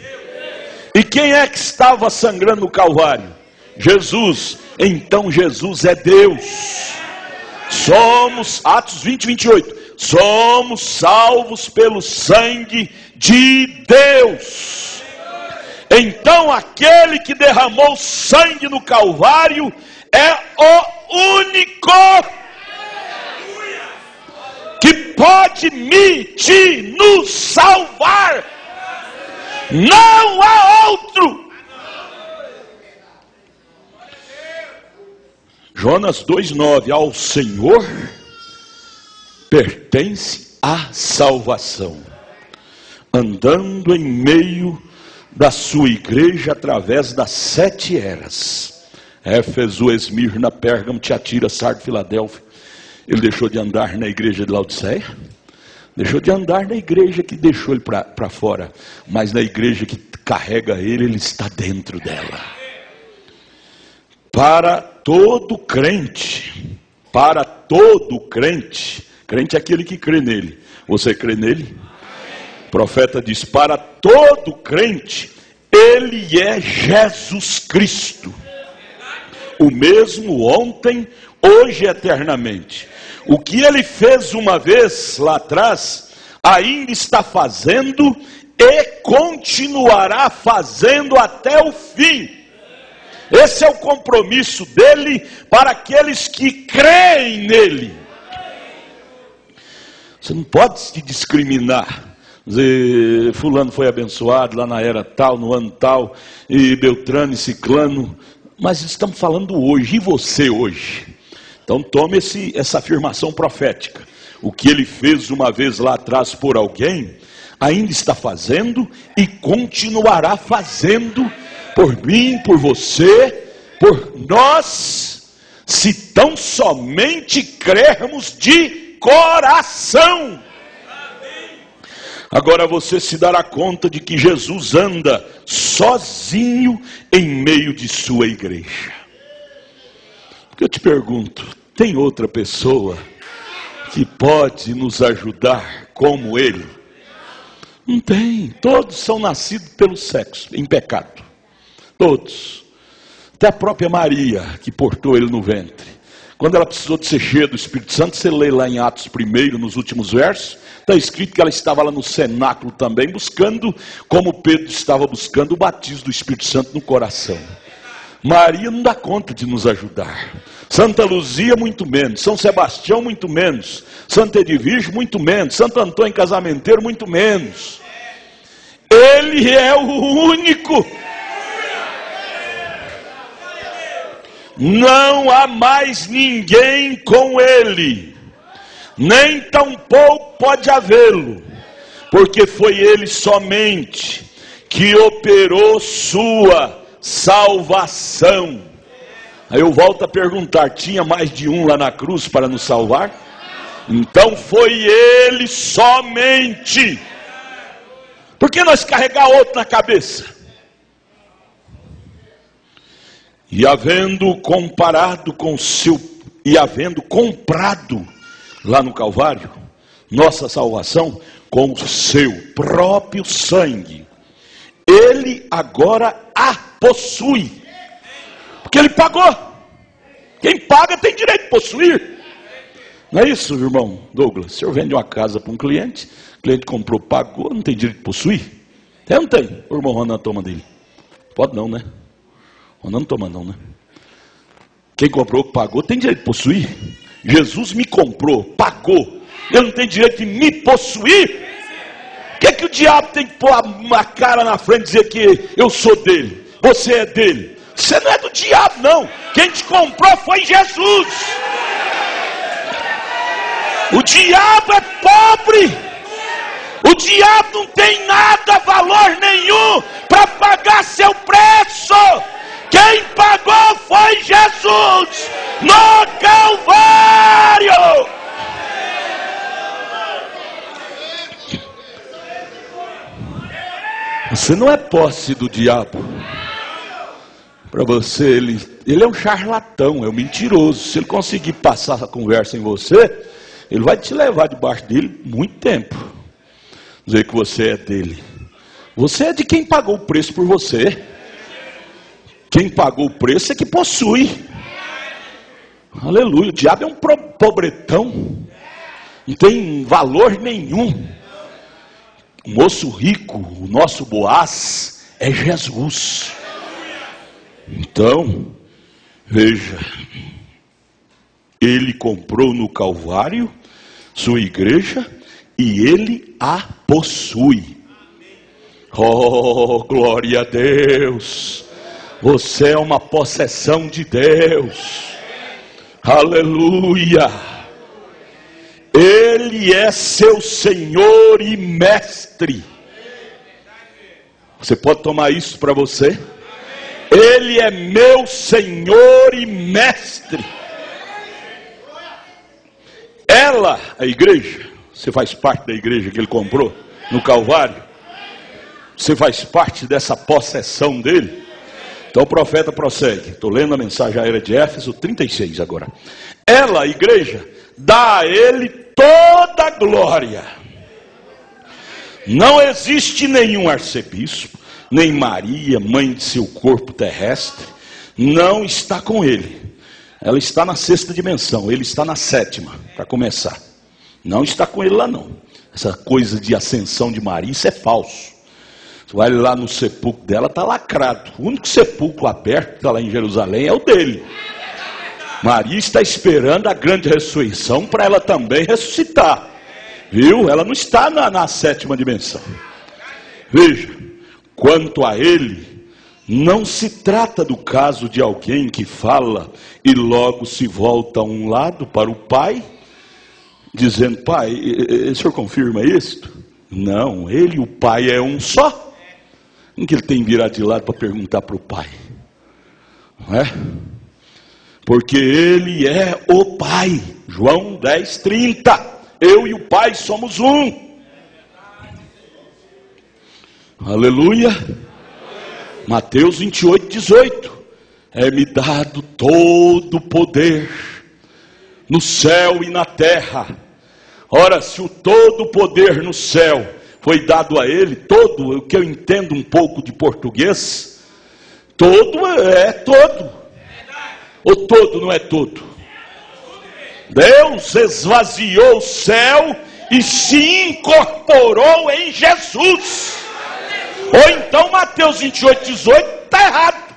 E quem é que estava sangrando no Calvário? Jesus. Então Jesus é Deus. Somos, Atos 20, 28, somos salvos pelo sangue de Deus. Então aquele que derramou sangue no Calvário é o único que pode nos salvar. Não há outro. Jonas 2,9: ao Senhor pertence a salvação, andando em meio da sua igreja através das 7 eras: Éfeso, Esmirna, Pérgamo, Tiatira, Sardo, Filadélfia. Ele deixou de andar na igreja de Laodiceia? Deixou de andar na igreja que deixou ele para fora, mas na igreja que carrega ele, ele está dentro dela. Para todo crente, crente é aquele que crê nele. Você crê nele? O profeta diz: para todo crente, ele é Jesus Cristo, o mesmo ontem, hoje e eternamente. O que ele fez uma vez lá atrás, ainda está fazendo e continuará fazendo até o fim. Esse é o compromisso dele para aqueles que creem nele. Você não pode se discriminar. Dizer, fulano foi abençoado lá na era tal, no ano tal, e Beltrano e Ciclano. Mas estamos falando hoje, e você hoje? Então tome essa afirmação profética. O que ele fez uma vez lá atrás por alguém, ainda está fazendo e continuará fazendo por mim, por você, por nós, se tão somente crermos de coração. Agora você se dará conta de que Jesus anda sozinho em meio de sua igreja. Eu te pergunto, tem outra pessoa que pode nos ajudar como ele? Não tem. Todos são nascidos pelo sexo, em pecado. Todos. Até a própria Maria, que portou ele no ventre. Quando ela precisou de ser cheia do Espírito Santo, você lê lá em Atos 1, nos últimos versos, está escrito que ela estava lá no cenáculo também, buscando, como Pedro estava buscando, o batismo do Espírito Santo no coração. Maria não dá conta de nos ajudar. Santa Luzia muito menos. São Sebastião muito menos. Santa Edvige muito menos. Santo Antônio Casamenteiro muito menos. Ele é o único. Não há mais ninguém com ele. Nem tampouco pode havê-lo. Porque foi ele somente que operou sua salvação. Aí eu volto a perguntar: tinha mais de um lá na cruz para nos salvar? Então foi ele somente. Por que nós carregar outro na cabeça? E havendo comparado com havendo comprado lá no Calvário nossa salvação com o seu próprio sangue, ele agora a possui, porque ele pagou. Quem paga tem direito de possuir. Não é isso, irmão Douglas? O senhor vende uma casa para um cliente, o cliente comprou, pagou, não tem direito de possuir? Tem ou não tem? O irmão Ronan toma dele. Pode não, né? Ronan não toma não, né? Quem comprou, pagou, tem direito de possuir. Jesus me comprou, pagou. Ele não tem direito de me possuir? O que é que o diabo tem que pôr uma cara na frente e dizer que eu sou dele? Você é dele? Você não é do diabo, não. Quem te comprou foi Jesus. O diabo é pobre. O diabo não tem nada, valor nenhum para pagar seu preço. Quem pagou foi Jesus no Calvário. Você não é posse do diabo. Para você, ele é um charlatão, é um mentiroso. Se ele conseguir passar a conversa em você, ele vai te levar debaixo dele muito tempo. Dizer que você é dele. Você é de quem pagou o preço por você. Quem pagou o preço é que possui. Aleluia. O diabo é um pobretão. Não tem valor nenhum. O moço rico, o nosso Boaz, é Jesus. Então, veja, ele comprou no Calvário sua igreja e ele a possui. Oh, glória a Deus! Você é uma possessão de Deus. Aleluia! Ele é seu Senhor e Mestre. Você pode tomar isso para você? Ele é meu Senhor e Mestre. Ela, a igreja, você faz parte da igreja que ele comprou no Calvário? Você faz parte dessa possessão dele? Então o profeta prossegue. Estou lendo a mensagem aérea de Éfeso 36 agora. Ela, a igreja, dá a ele toda a glória. Não existe nenhum arcebispo, nem Maria, mãe de seu corpo terrestre, não está com ele. Ela está na 6ª dimensão, ele está na 7ª, para começar. Não está com ele lá não. Essa coisa de ascensão de Maria, isso é falso. Você vai lá no sepulcro dela, está lacrado. O único sepulcro aberto que está lá em Jerusalém é o dele. Maria está esperando a grande ressurreição para ela também ressuscitar. Viu? Ela não está na 7ª dimensão. Veja, quanto a ele, não se trata do caso de alguém que fala e logo se volta a um lado para o Pai, dizendo, Pai, o senhor confirma isto? Não, ele e o Pai é um só. Não que ele tem virado de lado para perguntar para o Pai. Não é? Porque ele é o Pai. João 10:30. Eu e o Pai somos um. Aleluia. Mateus 28:18. É-me dado todo o poder no céu e na terra. Ora, se o todo o poder no céu foi dado a ele, todo, o que eu entendo um pouco de português, todo é todo. Ou todo não é todo? Deus esvaziou o céu e se incorporou em Jesus. Ou então Mateus 28:18 está errado.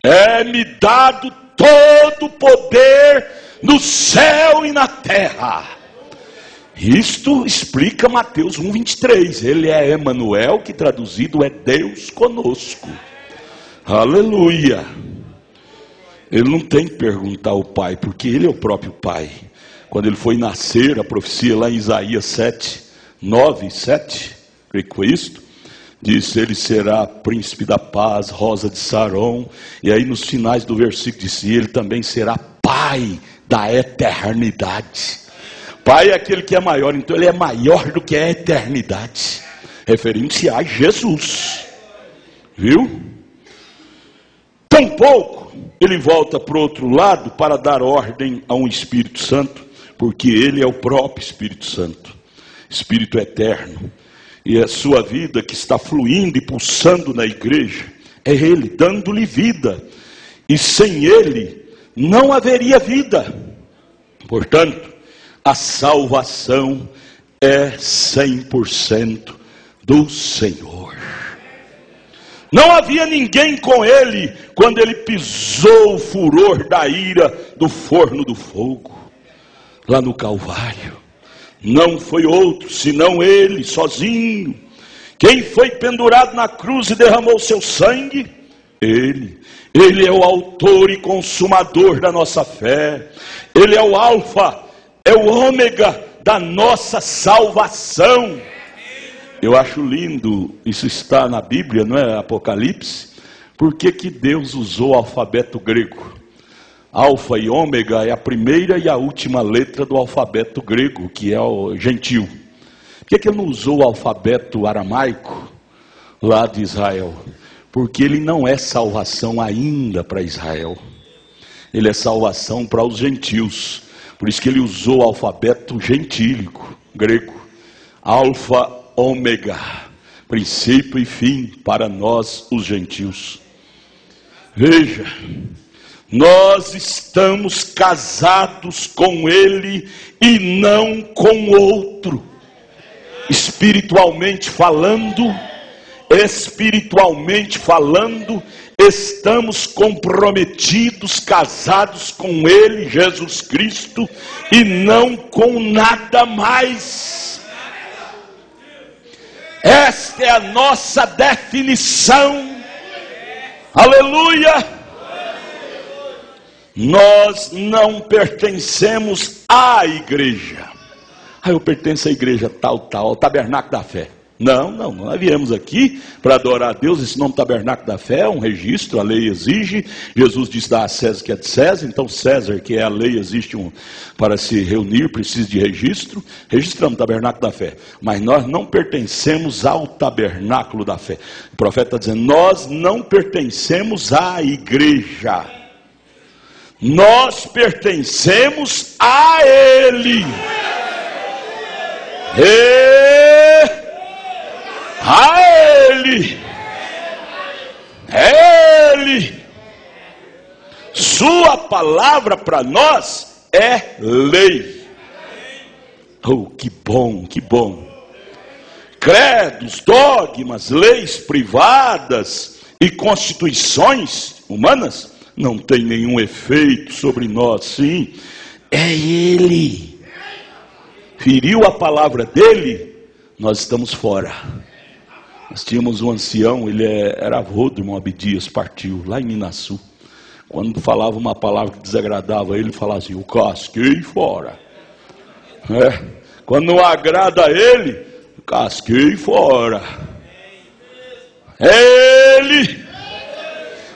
É-me dado todo o poder no céu e na terra. Isto explica Mateus 1:23. Ele é Emanuel, que traduzido é Deus conosco. Aleluia. Ele não tem que perguntar ao Pai, porque ele é o próprio Pai. Quando ele foi nascer, a profecia lá em Isaías 7:9-7, creio que foi isto, disse, ele será príncipe da paz, rosa de Saron. E aí nos finais do versículo disse, ele também será Pai da eternidade. Pai é aquele que é maior, então ele é maior do que a eternidade, referindo-se a Jesus. Viu? Tampouco ele volta para o outro lado para dar ordem a um Espírito Santo, porque Ele é o próprio Espírito Santo, Espírito eterno. E a sua vida que está fluindo e pulsando na igreja, é Ele dando-lhe vida. E sem Ele não haveria vida. Portanto, a salvação é 100% do Senhor. Não havia ninguém com Ele quando Ele pisou o furor da ira do forno do fogo, lá no Calvário. Não foi outro, senão Ele, sozinho. Quem foi pendurado na cruz e derramou seu sangue? Ele. Ele é o autor e consumador da nossa fé. Ele é o alfa, é o ômega da nossa salvação. Eu acho lindo, isso está na Bíblia, não é? Apocalipse. Por que que Deus usou o alfabeto grego? Alfa e ômega é a primeira e a última letra do alfabeto grego, que é o gentil. Por que ele não usou o alfabeto aramaico lá de Israel? Porque ele não é salvação ainda para Israel. Ele é salvação para os gentios. Por isso que ele usou o alfabeto gentílico, grego. Alfa, ômega, princípio e fim para nós os gentios. Veja, nós estamos casados com Ele e não com outro. Espiritualmente falando, estamos comprometidos, casados com Ele, Jesus Cristo, e não com nada mais. Esta é a nossa definição. Aleluia! Nós não pertencemos à igreja. Eu pertenço à igreja tal, ao tabernáculo da fé. Não, nós viemos aqui para adorar a Deus. Esse nome tabernáculo da fé é um registro, a lei exige. Jesus disse: dá a César que é de César. Então César, que é a lei, existe para se reunir, precisa de registro. Registramos o tabernáculo da fé. Mas nós não pertencemos ao tabernáculo da fé. O profeta está dizendo: nós não pertencemos à igreja. Nós pertencemos a Ele. A Ele. Ele. Sua palavra para nós é lei. Oh, que bom, que bom. Credos, dogmas, leis privadas e constituições humanas não tem nenhum efeito sobre nós. Sim, é Ele. Feriu a palavra dele, nós estamos fora. Nós tínhamos um ancião, ele era avô do irmão Abdias, partiu lá em Minaçu. Quando falava uma palavra que desagradava ele, falava assim: eu casquei fora. Quando não agrada a ele, casquei fora. Ele,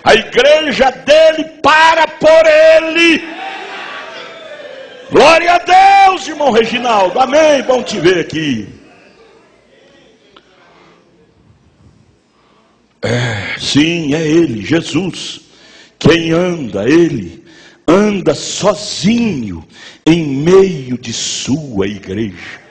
a igreja dele para por ele. Glória a Deus, irmão Reginaldo, amém, bom te ver aqui. Sim, é Ele, Jesus. Quem anda, Ele anda sozinho em meio de sua igreja.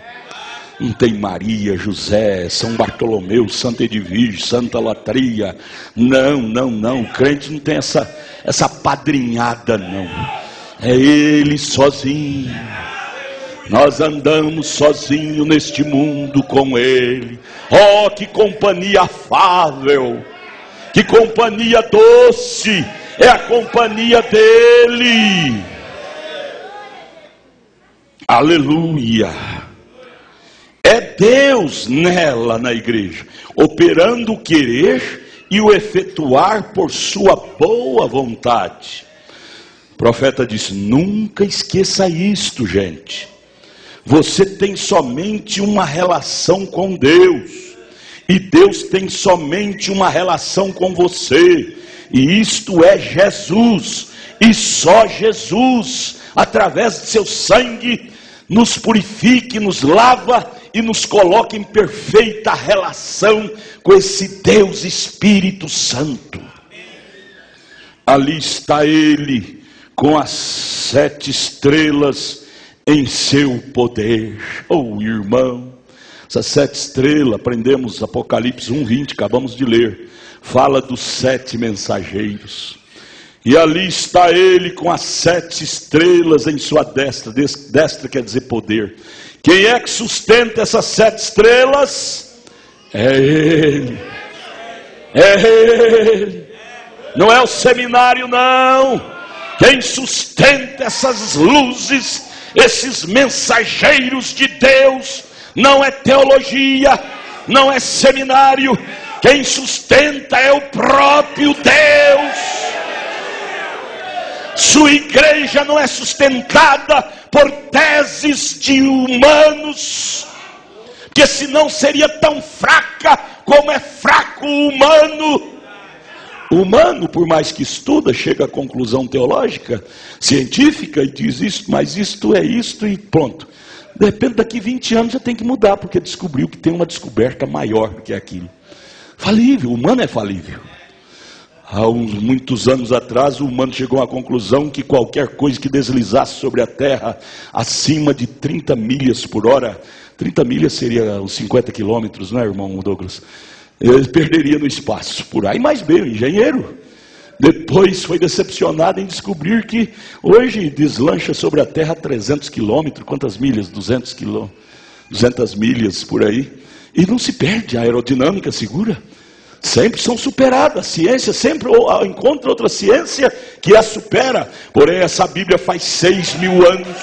Não tem Maria, José, São Bartolomeu, Santa Edvige, Santa Latria. Não, o crente não tem essa padrinhada, não. É Ele sozinho. Nós andamos sozinho neste mundo com Ele. Oh, que companhia afável, que companhia doce, é a companhia dEle. Aleluia. É Deus nela, na igreja, operando o querer e o efetuar por sua boa vontade. O profeta disse: nunca esqueça isto, gente. Você tem somente uma relação com Deus, e Deus tem somente uma relação com você, e isto é Jesus, e só Jesus, através de seu sangue, nos purifica, nos lava e nos coloca em perfeita relação com esse Deus Espírito Santo. Ali está Ele com as 7 estrelas em seu poder. Oh, irmão, essas 7 estrelas, aprendemos Apocalipse 1:20, acabamos de ler, fala dos 7 mensageiros. E ali está ele com as 7 estrelas em sua destra. Destra quer dizer poder. Quem é que sustenta essas 7 estrelas? É ele. É ele. Não é o seminário, não. Quem sustenta essas luzes, esses mensageiros de Deus, não é teologia, não é seminário. Quem sustenta é o próprio Deus. Sua igreja não é sustentada por teses de humanos, porque senão seria tão fraca como é fraco o humano. O humano, por mais que estuda, chega à conclusão teológica, científica, e diz isto, mas isto é isto e pronto. De repente, daqui 20 anos já tem que mudar, porque descobriu que tem uma descoberta maior do que aquilo. Falível, o humano é falível. Há muitos anos atrás, o humano chegou à conclusão que qualquer coisa que deslizasse sobre a terra acima de 30 milhas por hora, 30 milhas seria os 50 quilômetros, não é, irmão Douglas? Ele perderia no espaço. Por aí mais bem, o engenheiro. Depois foi decepcionado em descobrir que hoje deslancha sobre a terra 300 quilômetros, quantas milhas? 200 milhas por aí. E não se perde, a aerodinâmica segura. Sempre são superadas, a ciência sempre encontra outra ciência que a supera. Porém essa Bíblia faz 6.000 anos.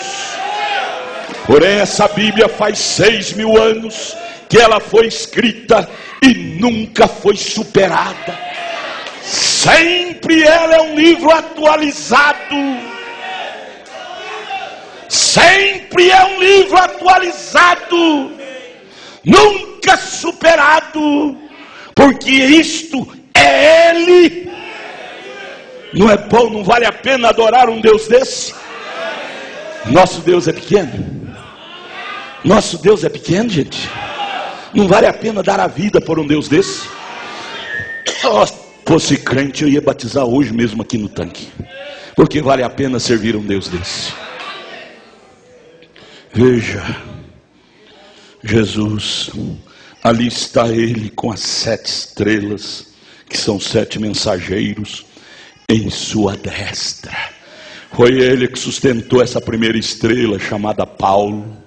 Porém essa Bíblia faz 6.000 anos que ela foi escrita e nunca foi superada. Sempre ela é um livro atualizado. Sempre é um livro atualizado, nunca superado. Porque isto é Ele. Não é bom, não vale a pena adorar um Deus desse? Nosso Deus é pequeno. Nosso Deus é pequeno, gente. Não vale a pena dar a vida por um Deus desse? Se fosse crente, eu ia batizar hoje mesmo aqui no tanque. Porque vale a pena servir um Deus desse. Veja, Jesus... Ali está ele com as 7 estrelas, que são 7 mensageiros, em sua destra. Foi ele que sustentou essa primeira estrela, chamada Paulo,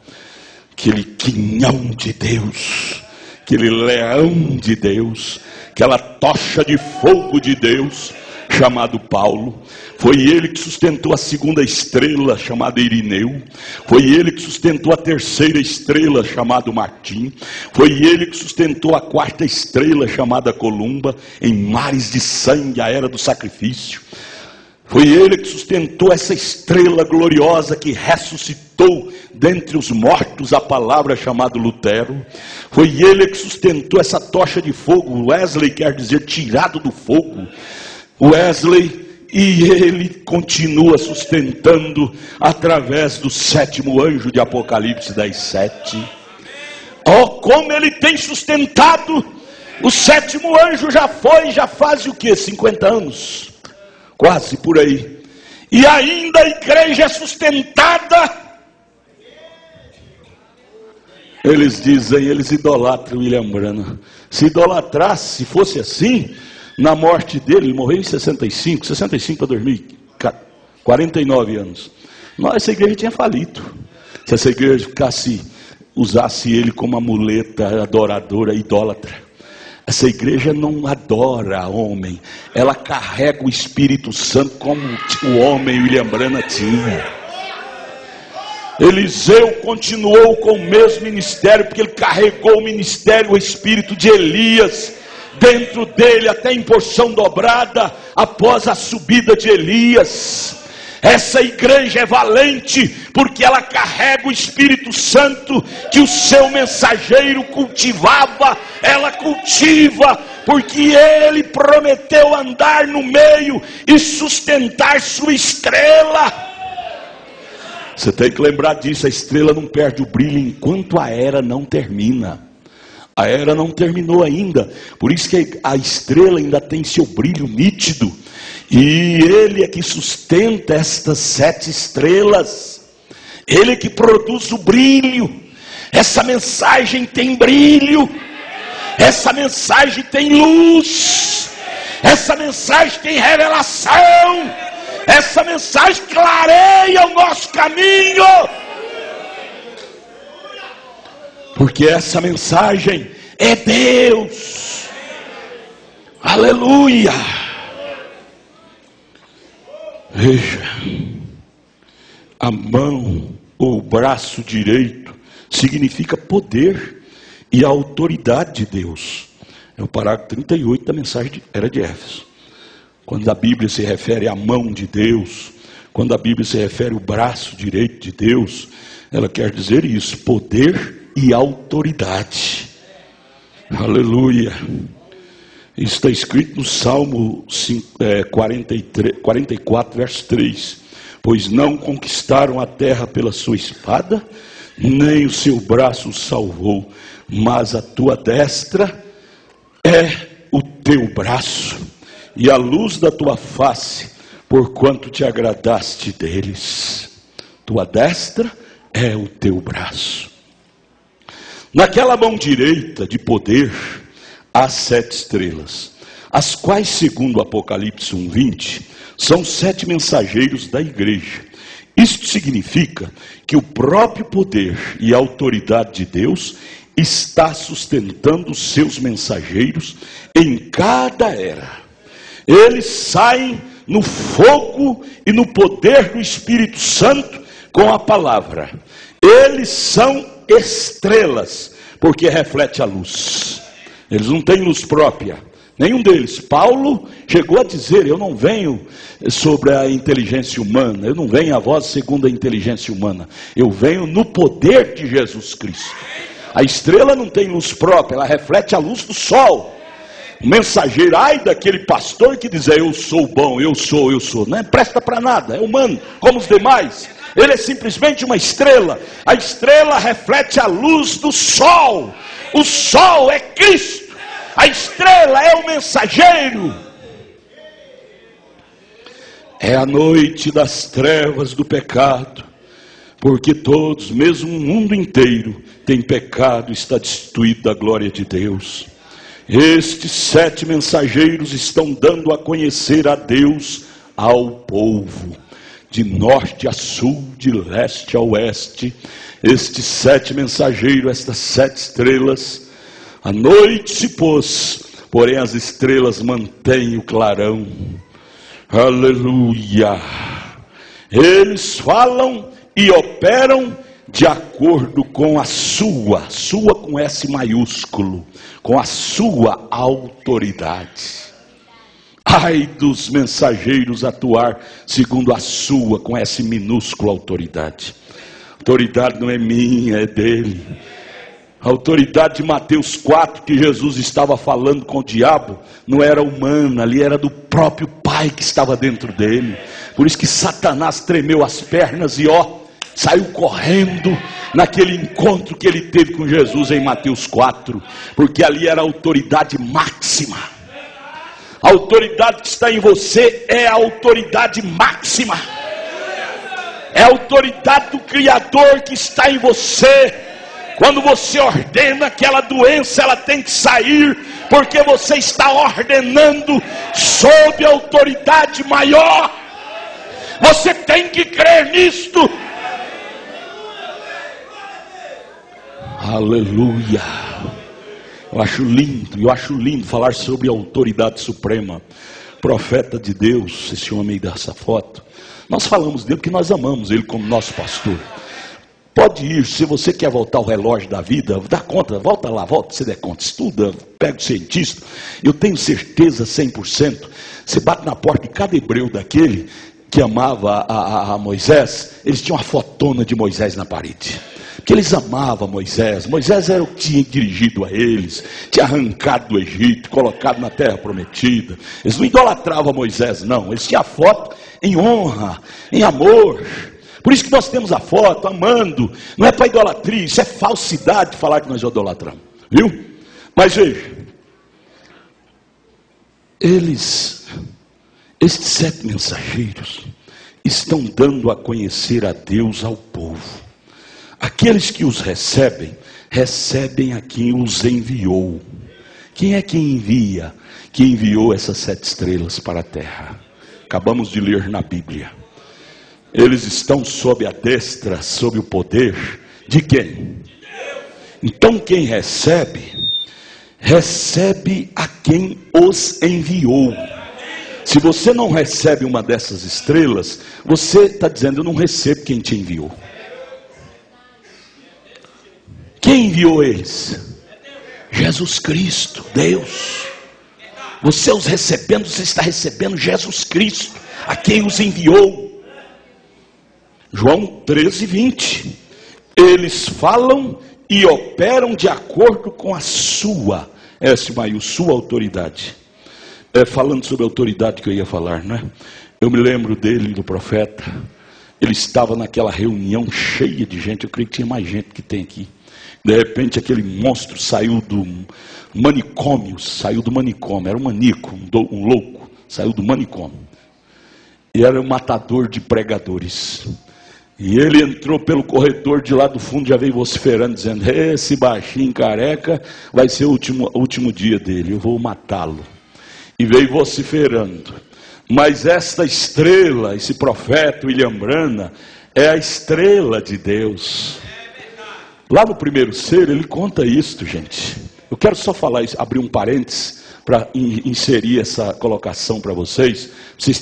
aquele quinhão de Deus, aquele leão de Deus, aquela tocha de fogo de Deus, chamado Paulo. Foi ele que sustentou a segunda estrela, chamada Irineu. Foi ele que sustentou a terceira estrela, chamada Martim. Foi ele que sustentou a 4ª estrela, chamada Columba, em mares de sangue, a era do sacrifício. Foi ele que sustentou essa estrela gloriosa que ressuscitou dentre os mortos a palavra chamada Lutero. Foi ele que sustentou essa tocha de fogo. Wesley quer dizer tirado do fogo. Wesley, e ele continua sustentando através do 7º anjo de Apocalipse 10:7. Oh, como ele tem sustentado! O 7º anjo já faz o que? 50 anos? Quase por aí. E ainda a igreja é sustentada. Eles dizem, eles idolatram William Branham. Se idolatrasse, se fosse assim, na morte dele, ele morreu em 65 para 2000, 49 anos. Essa igreja tinha falido. Se essa igreja usasse ele como amuleta, adoradora, idólatra. Essa igreja não adora homem. Ela carrega o Espírito Santo como o homem William Branham tinha. Eliseu continuou com o mesmo ministério, porque ele carregou o ministério, o espírito de Elias dentro dele, até em porção dobrada, após a subida de Elias. Essa igreja é valente, porque ela carrega o Espírito Santo, que o seu mensageiro cultivava, ela cultiva, porque ele prometeu andar no meio e sustentar sua estrela. Você tem que lembrar disso, a estrela não perde o brilho enquanto a era não termina. A era não terminou ainda, por isso que a estrela ainda tem seu brilho nítido. E ele é que sustenta estas 7 estrelas. Ele que produz o brilho. Essa mensagem tem brilho. Essa mensagem tem luz. Essa mensagem tem revelação. Essa mensagem clareia o nosso caminho. Porque essa mensagem é Deus. Aleluia. Veja, a mão ou o braço direito significa poder e autoridade de Deus. É o parágrafo 38 da mensagem era de Éfeso. Quando a Bíblia se refere à mão de Deus, quando a Bíblia se refere ao braço direito de Deus, ela quer dizer isso, poder e autoridade. Aleluia. Isso está escrito no Salmo 44, verso 3. Pois não conquistaram a terra pela sua espada, nem o seu braço os salvou, mas a tua destra é o teu braço, e a luz da tua face, porquanto te agradaste deles. Tua destra é o teu braço. Naquela mão direita de poder, há 7 estrelas, as quais, segundo Apocalipse 1:20, são 7 mensageiros da igreja. Isto significa que o próprio poder e autoridade de Deus está sustentando os seus mensageiros em cada era. Eles saem no fogo e no poder do Espírito Santo com a palavra. Eles são estrelas, porque reflete a luz. Eles não têm luz própria, nenhum deles. Paulo chegou a dizer: eu não venho sobre a inteligência humana, eu não venho a voz segundo a inteligência humana, eu venho no poder de Jesus Cristo. A estrela não tem luz própria, ela reflete a luz do sol. O mensageiro, ai daquele pastor que diz: eu sou bom, eu sou, não presta para nada, é humano, como os demais. Ele é simplesmente uma estrela. A estrela reflete a luz do sol. O sol é Cristo. A estrela é o mensageiro. É a noite das trevas do pecado, porque todos, mesmo o mundo inteiro, tem pecado e está destituído da glória de Deus. Estes 7 mensageiros estão dando a conhecer a Deus ao povo, de norte a sul, de leste a oeste. Estes 7 mensageiros, estas 7 estrelas, a noite se pôs, porém as estrelas mantêm o clarão. Aleluia. Eles falam e operam de acordo com a sua com S maiúsculo, com a sua autoridade. Ai dos mensageiros atuar segundo a sua, com S minúsculo, autoridade. Autoridade não é minha, é dele. A autoridade de Mateus 4, que Jesus estava falando com o diabo, não era humana, ali era do próprio Pai que estava dentro dele. Por isso que Satanás tremeu as pernas e saiu correndo naquele encontro que ele teve com Jesus em Mateus 4, porque ali era a autoridade máxima. A autoridade que está em você é a autoridade máxima. É a autoridade do Criador que está em você. Quando você ordena aquela doença, ela tem que sair, porque você está ordenando sob a autoridade maior. Você tem que crer nisto. Aleluia. Eu acho lindo falar sobre a autoridade suprema. Profeta de Deus, esse homem dessa foto. Nós falamos dele porque nós amamos ele como nosso pastor. Pode ir, se você quer voltar ao relógio da vida, dá conta, volta lá, você der conta, estuda, pega o cientista. Eu tenho certeza 100%, você bate na porta de cada hebreu daquele que amava a Moisés, eles tinham uma fotona de Moisés na parede. Porque eles amavam Moisés. Moisés era o que tinha dirigido a eles, tinha arrancado do Egito, colocado na terra prometida. Eles não idolatravam Moisés, não. Eles tinham a foto em honra, em amor. Por isso que nós temos a foto, amando. Não é para idolatria, isso é falsidade falar que nós idolatramos. Viu? Mas veja, estes 7 mensageiros, estão dando a conhecer a Deus ao povo. Aqueles que os recebem, recebem a quem os enviou. Quem é quem envia? Que enviou essas 7 estrelas para a terra. Acabamos de ler na Bíblia. Eles estão sob a destra, sob o poder de quem? Então quem recebe, recebe a quem os enviou. Se você não recebe uma dessas estrelas, você está dizendo: eu não recebo quem te enviou. Quem enviou eles? Jesus Cristo, Deus. Você os recebendo, você está recebendo Jesus Cristo, a quem os enviou. João 13:20. Eles falam e operam de acordo com a sua, sua autoridade. Falando sobre a autoridade que eu ia falar, né? Eu me lembro dele, do profeta. Ele estava naquela reunião cheia de gente. Eu creio que tinha mais gente que tem aqui. De repente aquele monstro saiu do manicômio. Era um maníaco, um louco. Saiu do manicômio. E era um matador de pregadores. E ele entrou pelo corredor de lá do fundo, já veio vociferando, dizendo: esse baixinho careca vai ser o último dia dele, eu vou matá-lo. E veio vociferando. Mas esta estrela, esse profeta William Branham, é a estrela de Deus. Lá no primeiro ser, ele conta isto, gente. Eu quero só falar isso, abrir um parênteses para inserir essa colocação para vocês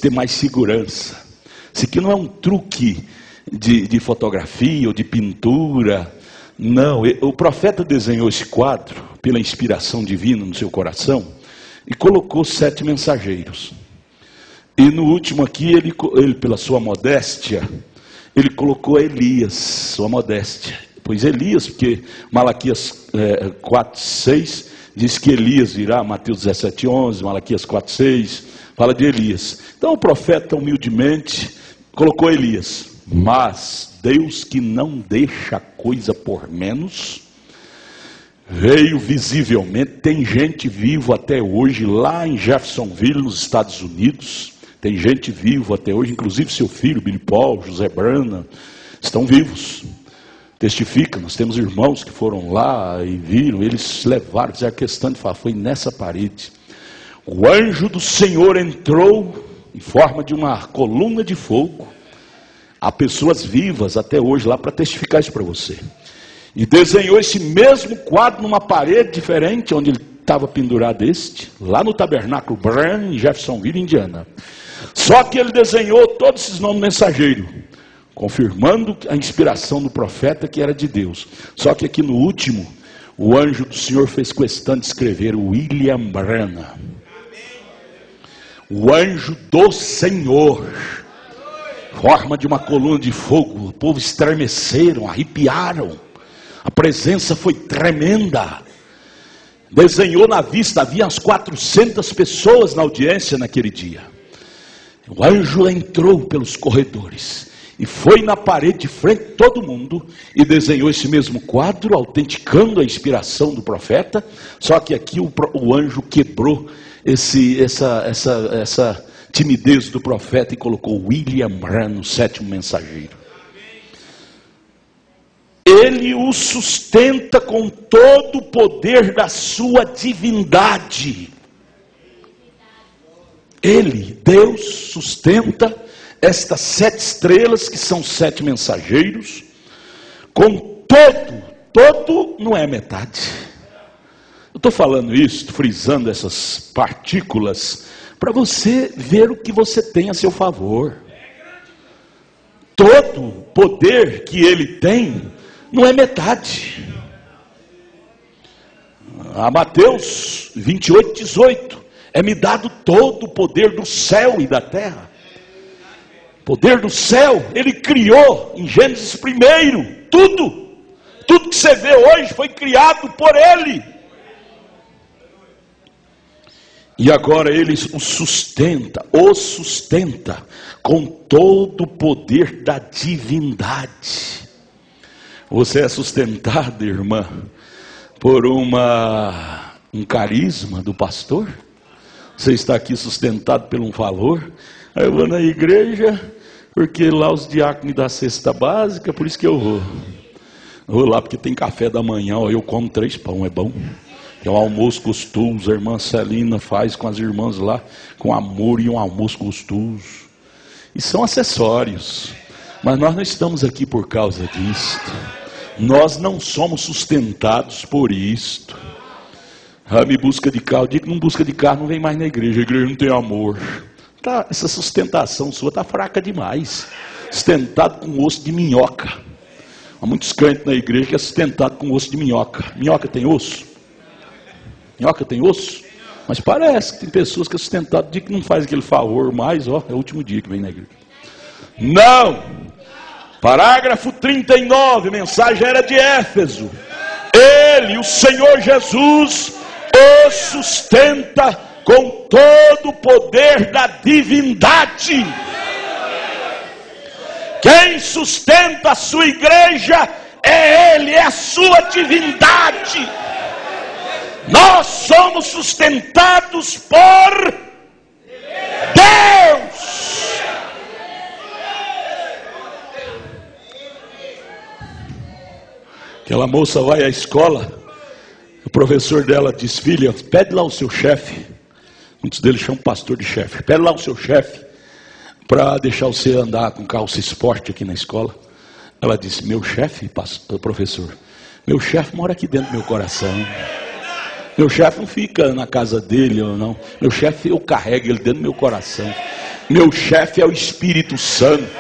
terem mais segurança. Isso aqui não é um truque de fotografia ou de pintura. Não, o profeta desenhou esse quadro pela inspiração divina no seu coração e colocou 7 mensageiros. E no último aqui, ele pela sua modéstia, ele colocou Elias, sua modéstia. Pois Elias, porque Malaquias 4:6 diz que Elias virá, Mateus 17:11, Malaquias 4:6, fala de Elias. Então o profeta humildemente colocou Elias. Mas Deus, que não deixa coisa por menos, veio visivelmente. Tem gente viva até hoje lá em Jeffersonville, nos Estados Unidos. Tem gente viva até hoje, inclusive seu filho Billy Paul, José Branham, estão vivos. Testifica, nós temos irmãos que foram lá e viram, eles levaram, fizeram questão de falar: foi nessa parede. O anjo do Senhor entrou em forma de uma coluna de fogo. Há pessoas vivas até hoje lá para testificar isso para você. E desenhou esse mesmo quadro numa parede diferente, onde ele estava pendurado lá no tabernáculo Branham, em Jeffersonville, Indiana. Só que ele desenhou todos esses nomes mensageiros, confirmando a inspiração do profeta que era de Deus. Só que aqui no último, o anjo do Senhor fez questão de escrever William Branham. O anjo do Senhor, forma de uma coluna de fogo. O povo estremeceram, arrepiaram. A presença foi tremenda. Desenhou na vista, havia umas 400 pessoas na audiência naquele dia. O anjo entrou pelos corredores e foi na parede de frente de todo mundo e desenhou esse mesmo quadro, autenticando a inspiração do profeta. Só que aqui o anjo quebrou essa timidez do profeta e colocou William Branham, o 7º mensageiro. Ele o sustenta com todo o poder da sua divindade. Ele, Deus, sustenta estas 7 estrelas, que são 7 mensageiros, com todo não é metade. Eu estou falando isso, frisando essas partículas, para você ver o que você tem a seu favor. Todo poder que ele tem não é metade. A Mateus 28:18, é-me dado todo o poder do céu e da terra. Poder do céu, ele criou em Gênesis 1, tudo que você vê hoje foi criado por ele. E agora ele o sustenta com todo o poder da divindade. Você é sustentado, irmã, por um carisma do pastor? Você está aqui sustentado por um valor? Aí eu vou na igreja, Porque lá os diáconos me dão a cesta básica, por isso que eu vou. Eu vou lá porque tem café da manhã, ó, eu como 3 pão, é bom. É um almoço gostoso, a irmã Celina faz com as irmãs lá, com amor, e um almoço gostoso. E são acessórios, mas nós não estamos aqui por causa disto. Nós não somos sustentados por isto. Me busca de carro, digo que não busca de carro, não vem mais na igreja, a igreja não tem amor. Tá, essa sustentação sua está fraca demais. Sustentado com osso de minhoca. Há muitos crentes na igreja que é sustentado com osso de minhoca. Minhoca tem osso? Minhoca tem osso? Mas parece que tem pessoas que é sustentado, diz que não faz aquele favor mais, ó, é o último dia que vem na igreja. Não! Parágrafo 39, a mensagem era de Éfeso. Ele, o Senhor Jesus, o sustenta com todo o poder da divindade. Quem sustenta a sua igreja é Ele, é a sua divindade. Nós somos sustentados por Deus. Aquela moça vai à escola, o professor dela diz: filha, pede lá o seu chefe. Muitos deles chamam pastor de chefe. Pede lá o seu chefe para deixar você andar com calça esporte aqui na escola. Ela disse: meu chefe, professor, meu chefe mora aqui dentro do meu coração. Meu chefe não fica na casa dele ou não. Meu chefe, eu carrego ele dentro do meu coração. Meu chefe é o Espírito Santo.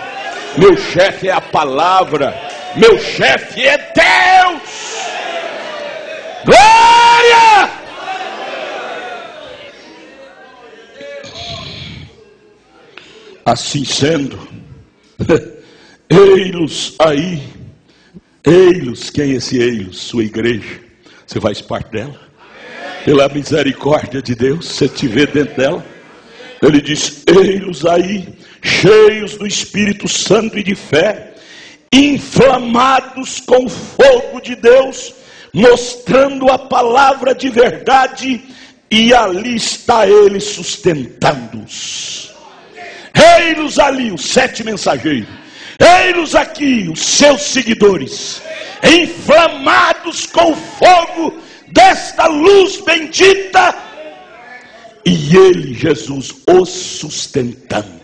Meu chefe é a palavra. Meu chefe é Deus. Glória! Assim sendo, ei-los aí. Ei-los, quem é esse ei-los? Sua igreja. Você faz parte dela? Pela misericórdia de Deus, você te vê dentro dela. Ele diz: ei-los aí, cheios do Espírito Santo e de fé, inflamados com o fogo de Deus, mostrando a palavra de verdade, e ali está Ele sustentando-os. Ei-los ali, os 7 mensageiros. Ei-los aqui, os seus seguidores, inflamados com o fogo desta luz bendita, e Ele, Jesus, os sustentando.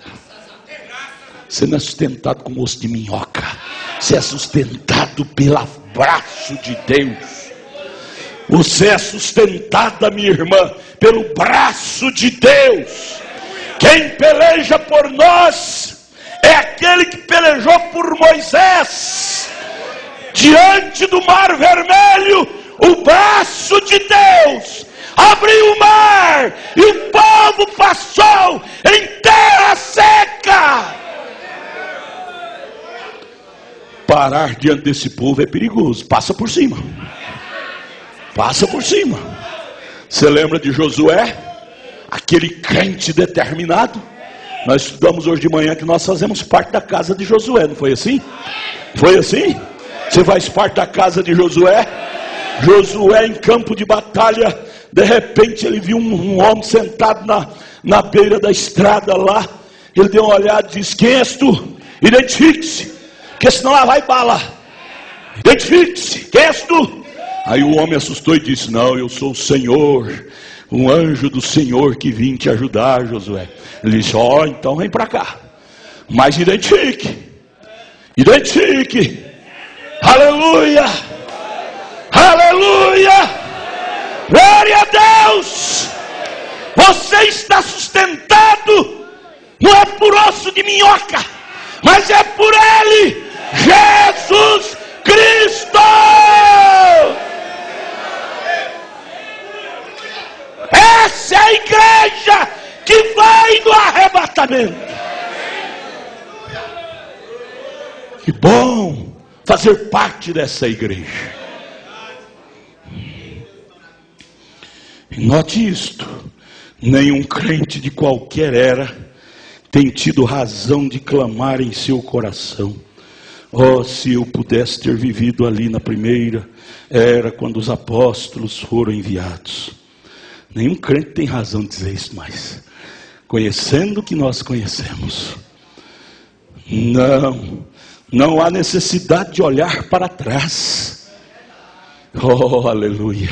Você não é sustentado com osso de minhoca, você é sustentado pelo braço de Deus. Você é sustentada, minha irmã, pelo braço de Deus. Quem peleja por nós é aquele que pelejou por Moisés diante do Mar Vermelho. O braço de Deus abriu o mar e o povo passou em terra seca. Parar diante desse povo é perigoso. Passa por cima. Passa por cima. Você lembra de Josué? Aquele crente determinado. Nós estudamos hoje de manhã que nós fazemos parte da casa de Josué, não foi assim? Foi assim? Você faz parte da casa de Josué? Josué em campo de batalha, de repente ele viu um homem sentado na beira da estrada lá. Ele deu uma olhada e disse: quem és tu? Identifique-se, porque senão lá vai bala. Identifique-se, quem és tu? Aí o homem assustou e disse: não, eu sou o Senhor, um anjo do Senhor que vim te ajudar, Josué. Ele disse: ó, então vem para cá, mas identifique, aleluia, aleluia, glória a Deus. Você está sustentado, não é por osso de minhoca, mas é por Ele, Jesus Cristo. Essa é a igreja que vai no arrebatamento. Que bom fazer parte dessa igreja. Note isto: nenhum crente de qualquer era tem tido razão de clamar em seu coração: oh, se eu pudesse ter vivido ali na primeira era, quando os apóstolos foram enviados. Nenhum crente tem razão de dizer isso mais, conhecendo o que nós conhecemos. Não há necessidade de olhar para trás. Oh, aleluia.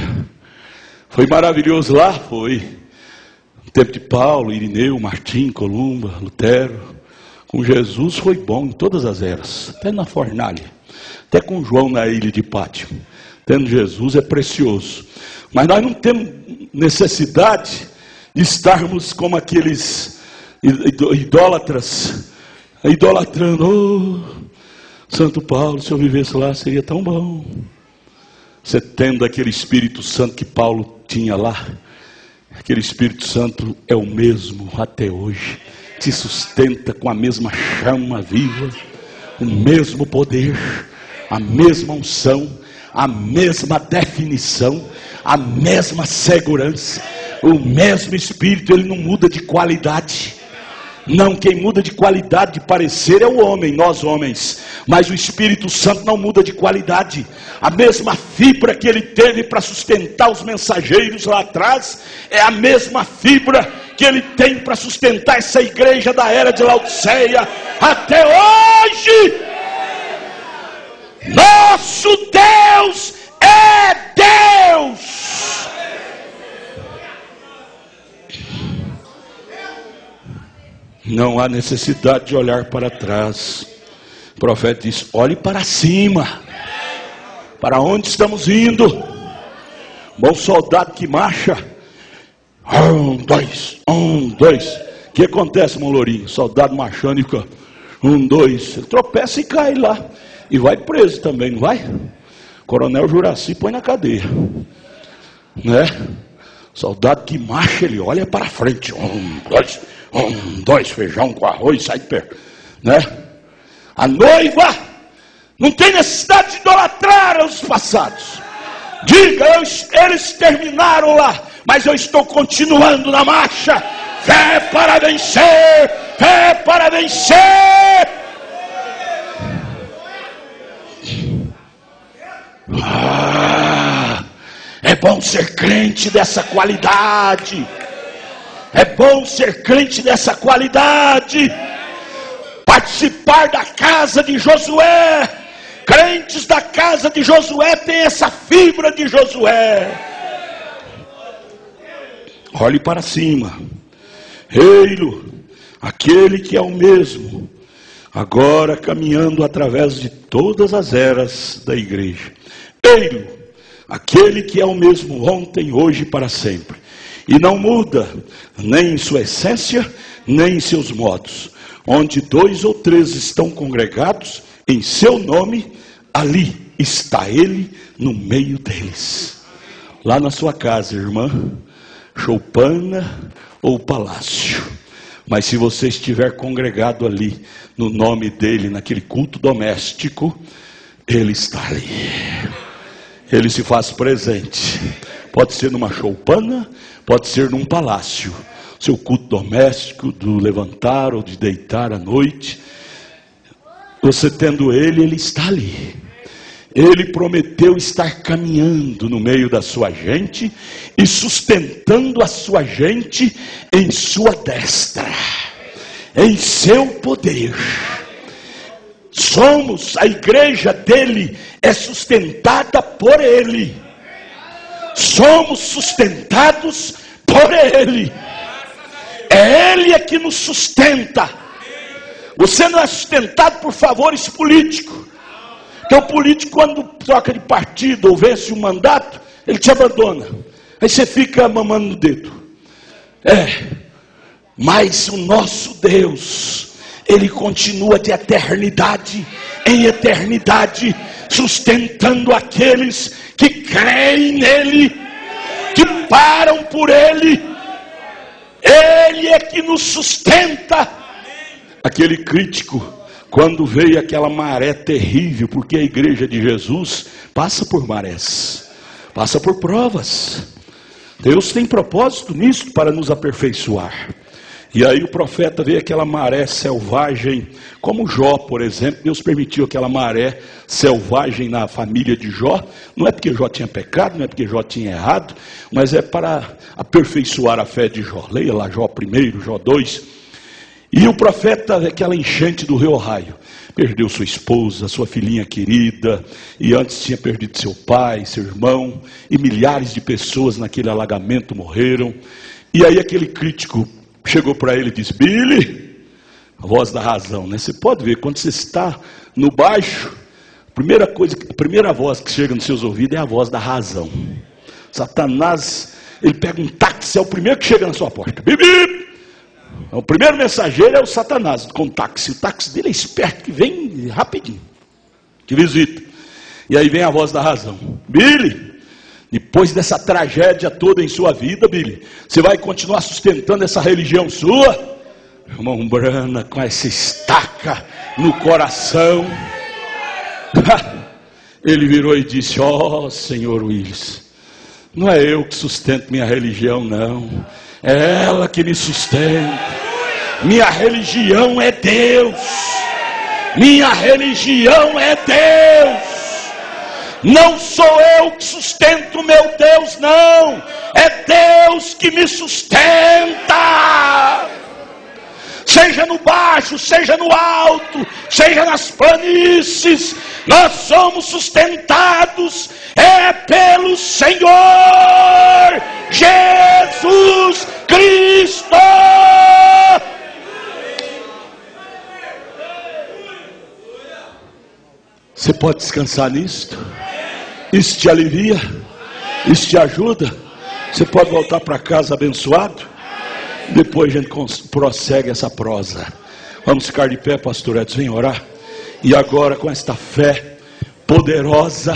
Foi maravilhoso lá, foi. No tempo de Paulo, Irineu, Martim, Columba, Lutero. Com Jesus foi bom em todas as eras, até na fornalha, até com João na ilha de Pátio. Tendo Jesus é precioso. Mas nós não temos necessidade de estarmos como aqueles idólatras, idolatrando. Santo Paulo, se eu vivesse lá seria tão bom. Você tendo aquele Espírito Santo que Paulo tinha lá, aquele Espírito Santo é o mesmo até hoje, te sustenta com a mesma chama viva, o mesmo poder, a mesma unção, a mesma definição, a mesma segurança, o mesmo Espírito. Ele não muda de qualidade. Não, quem muda de qualidade de parecer é o homem, nós homens. Mas o Espírito Santo não muda de qualidade. A mesma fibra que ele teve para sustentar os mensageiros lá atrás, é a mesma fibra que ele tem para sustentar essa igreja da era de Laodiceia até hoje. Nosso Deus é Deus. Não há necessidade de olhar para trás. O profeta diz: olhe para cima. Para onde estamos indo? Bom soldado que marcha. 1, 2, 1, 2. O que acontece, meu lourinho? Soldado marchando e fica 1, 2. Ele tropeça e cai lá. E vai preso também, não vai? Coronel Juraci põe na cadeia. Né? Soldado que marcha, ele olha para frente. 1, 2. 1, 2, feijão com arroz, sai perto, né? A noiva não tem necessidade de idolatrar os passados. Diga, eles terminaram lá, mas eu estou continuando na marcha. Fé para vencer, fé para vencer. É bom ser crente dessa qualidade. É bom ser crente dessa qualidade. Participar da casa de Josué. Crentes da casa de Josué têm essa fibra de Josué. Olhe para cima. Ei-lo, aquele que é o mesmo, agora caminhando através de todas as eras da igreja. Ei-lo, aquele que é o mesmo ontem, hoje e para sempre. E não muda, nem em sua essência, nem em seus modos. Onde 2 ou 3 estão congregados, em seu nome, ali está Ele no meio deles. Lá na sua casa, irmã, choupana ou palácio. Mas se você estiver congregado ali, no nome dEle, naquele culto doméstico, Ele está ali. Ele se faz presente. Pode ser numa choupana, pode ser num palácio. Seu culto doméstico, do levantar ou de deitar à noite. Você tendo Ele, Ele está ali. Ele prometeu estar caminhando no meio da sua gente e sustentando a sua gente em sua destra, em seu poder. Somos, a igreja dele é sustentada por Ele. Somos sustentados por Ele. É Ele que nos sustenta. Você não é sustentado por favores políticos. Porque o político, quando troca de partido ou vence um mandato, ele te abandona. Aí você fica mamando no dedo. Mas o nosso Deus, Ele continua de eternidade em eternidade, sustentando aqueles que creem nele, que param por Ele. Ele é que nos sustenta. Aquele crítico, quando veio aquela maré terrível, porque a igreja de Jesus passa por marés, passa por provas. Deus tem propósito nisso para nos aperfeiçoar. E aí o profeta vê aquela maré selvagem, como Jó, por exemplo. Deus permitiu aquela maré selvagem na família de Jó. Não é porque Jó tinha pecado, não é porque Jó tinha errado, mas é para aperfeiçoar a fé de Jó. Leia lá Jó 1, Jó 2. E o profeta, aquela enchente do rio Ohio, perdeu sua esposa, sua filhinha querida, e antes tinha perdido seu pai, seu irmão, e milhares de pessoas naquele alagamento morreram. E aí aquele crítico chegou para ele e disse: Billy, a voz da razão, né? Você pode ver, quando você está no baixo, a primeira voz que chega nos seus ouvidos é a voz da razão. Satanás, ele pega um táxi, é o primeiro que chega na sua porta. Bibi! O primeiro mensageiro é o Satanás com o táxi. O táxi dele é esperto, que vem rapidinho, que visita. E aí vem a voz da razão: Billy, depois dessa tragédia toda em sua vida, Billy, você vai continuar sustentando essa religião sua? Irmão Brana, com essa estaca no coração, ele virou e disse: ó, Senhor Willis, não é eu que sustento minha religião, não. É ela que me sustenta. Minha religião é Deus. Minha religião é Deus. Não sou eu que sustento o meu Deus, não. É Deus que me sustenta. Seja no baixo, seja no alto, seja nas planícies, nós somos sustentados pelo Senhor Jesus Cristo. Você pode descansar nisto? Isso te alivia? Isso te ajuda? Você pode voltar para casa abençoado? Depois a gente prossegue essa prosa. Vamos ficar de pé, pastor Edson, vem orar. E agora, com esta fé poderosa,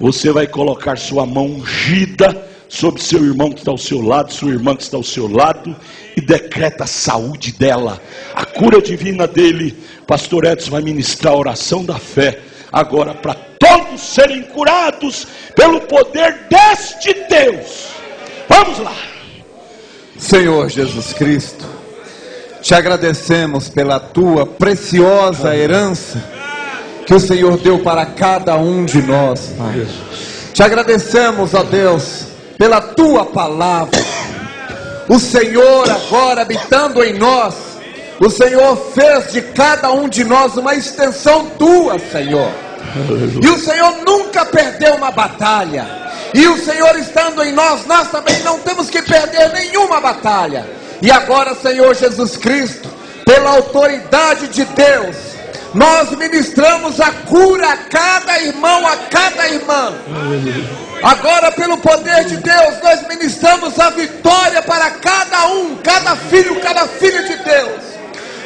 você vai colocar sua mão ungida sobre seu irmão que está ao seu lado, sua irmã que está ao seu lado, e decreta a saúde dela, a cura divina dele. Pastor Edson vai ministrar a oração da fé agora para todos serem curados pelo poder deste Deus. Vamos lá. Senhor Jesus Cristo, te agradecemos pela tua preciosa herança que o Senhor deu para cada um de nós, Pai. Te agradecemos, ó Deus, pela tua palavra. O Senhor agora habitando em nós, o Senhor fez de cada um de nós uma extensão tua, Senhor. E o Senhor nunca perdeu uma batalha. E o Senhor estando em nós, nós também não temos que perder nenhuma batalha. E agora, Senhor Jesus Cristo, pela autoridade de Deus, nós ministramos a cura a cada irmão, a cada irmã. Agora, pelo poder de Deus, nós ministramos a vitória para cada um, cada filho, cada filha de Deus.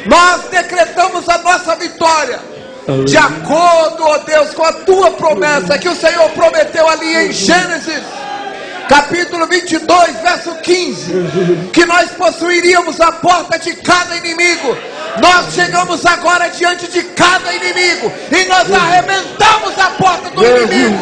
Nós decretamos a nossa vitória de acordo, ó Deus, com a tua promessa que o Senhor prometeu ali em Gênesis capítulo 22, verso 15, que nós possuiríamos a porta de cada inimigo. Nós chegamos agora diante de cada inimigo e nós arrebentamos a porta do inimigo,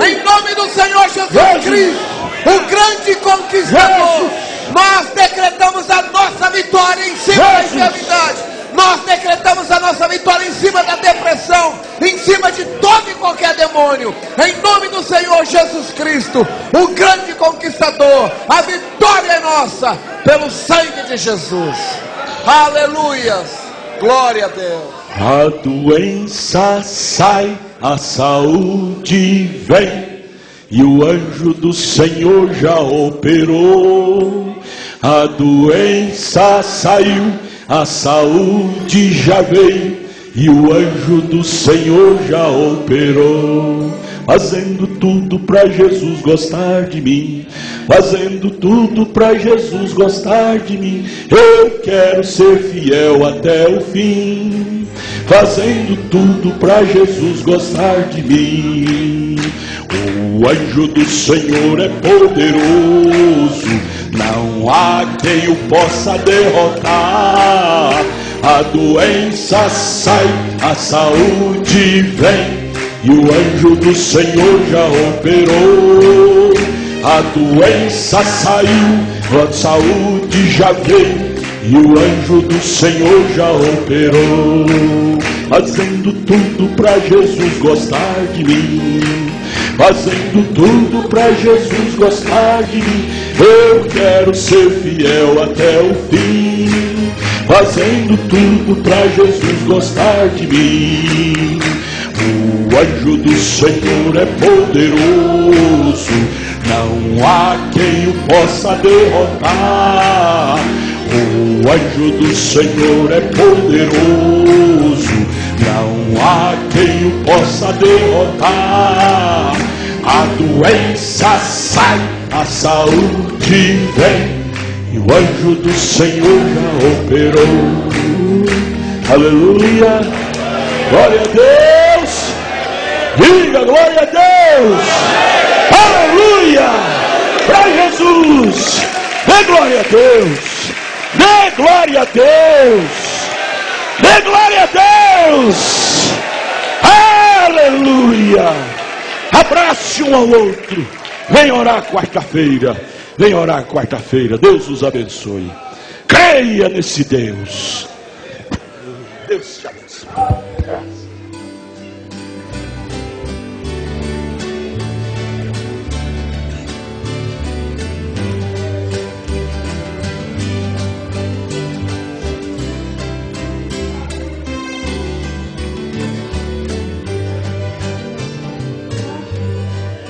em nome do Senhor Jesus Cristo, o grande conquistador. Nós decretamos a nossa vitória em cima da enfermidade. Nós decretamos a nossa vitória em cima da depressão, em cima de todo e qualquer demônio, em nome do Senhor Jesus Cristo, o grande conquistador. A vitória é nossa, pelo sangue de Jesus. Aleluias, glória a Deus. A doença sai, a saúde vem, e o anjo do Senhor já operou. A doença saiu, a saúde já veio, e o anjo do Senhor já operou. Fazendo tudo para Jesus gostar de mim, fazendo tudo para Jesus gostar de mim. Eu quero ser fiel até o fim, fazendo tudo para Jesus gostar de mim. O anjo do Senhor é poderoso, não há quem o possa derrotar. A doença sai, a saúde vem, e o anjo do Senhor já operou. A doença saiu, a saúde já veio, e o anjo do Senhor já operou. Fazendo tudo para Jesus gostar de mim, fazendo tudo para Jesus gostar de mim. Eu quero ser fiel até o fim, fazendo tudo pra Jesus gostar de mim. O anjo do Senhor é poderoso, não há quem o possa derrotar. O anjo do Senhor é poderoso, não há quem o possa derrotar. A doença sai, a saúde vem, e o anjo do Senhor já operou. Aleluia, glória a Deus, diga glória a Deus, aleluia, para Jesus, dê glória a Deus, dê glória a Deus, dê glória a Deus, aleluia. Abrace um ao outro, vem orar quarta-feira, vem orar quarta-feira, Deus os abençoe, creia nesse Deus, Deus te abençoe.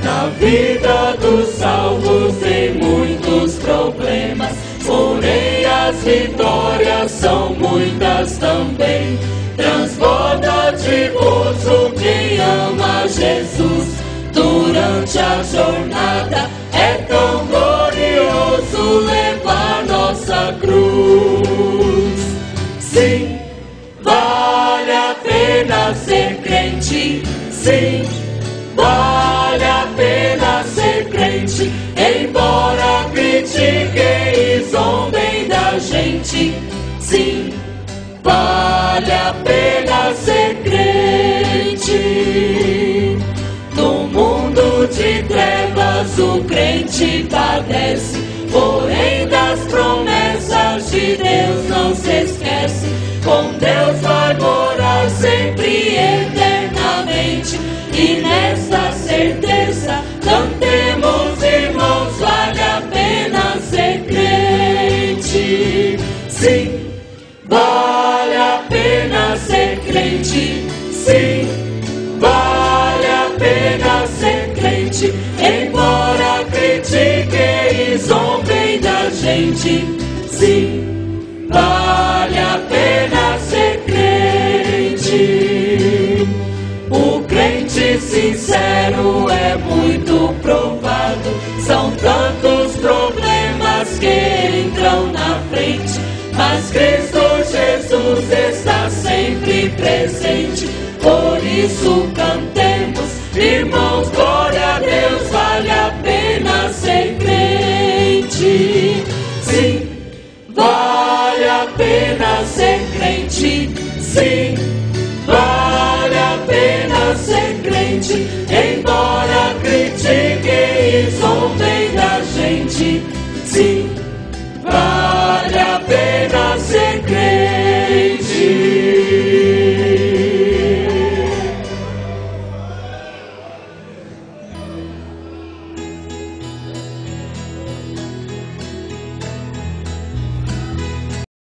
Na vida dos salvos tem muitos problemas, porém as vitórias são muitas também. Transborda de gozo quem ama Jesus. Durante a jornada é tão glorioso levar nossa cruz. Sim, vale a pena ser crente. Sim, vale a pena ser crente, embora critiquem e zombem da gente. Sim, vale a pena ser crente. No mundo de trevas o crente padece, porém das promessas de Deus não se esquece. Com Deus vai morar sempre e eternamente. E nessa certeza cantemos, irmãos, vale a pena ser crente. Sim, vale a pena ser crente. Sim, vale a pena ser crente, embora critiquem e zombem da gente. Sim, vale a pena ser crente. O crente sincero é muito provado. São tantos problemas que entram na frente, mas Cristo Jesus está sempre presente. Por isso cantemos, irmãos, glória a Deus, vale a pena ser crente. Sim, vale a pena ser crente. Sim, vale a pena ser crente, embora critiquem e zombem da gente. Sim, vale a pena ser crente.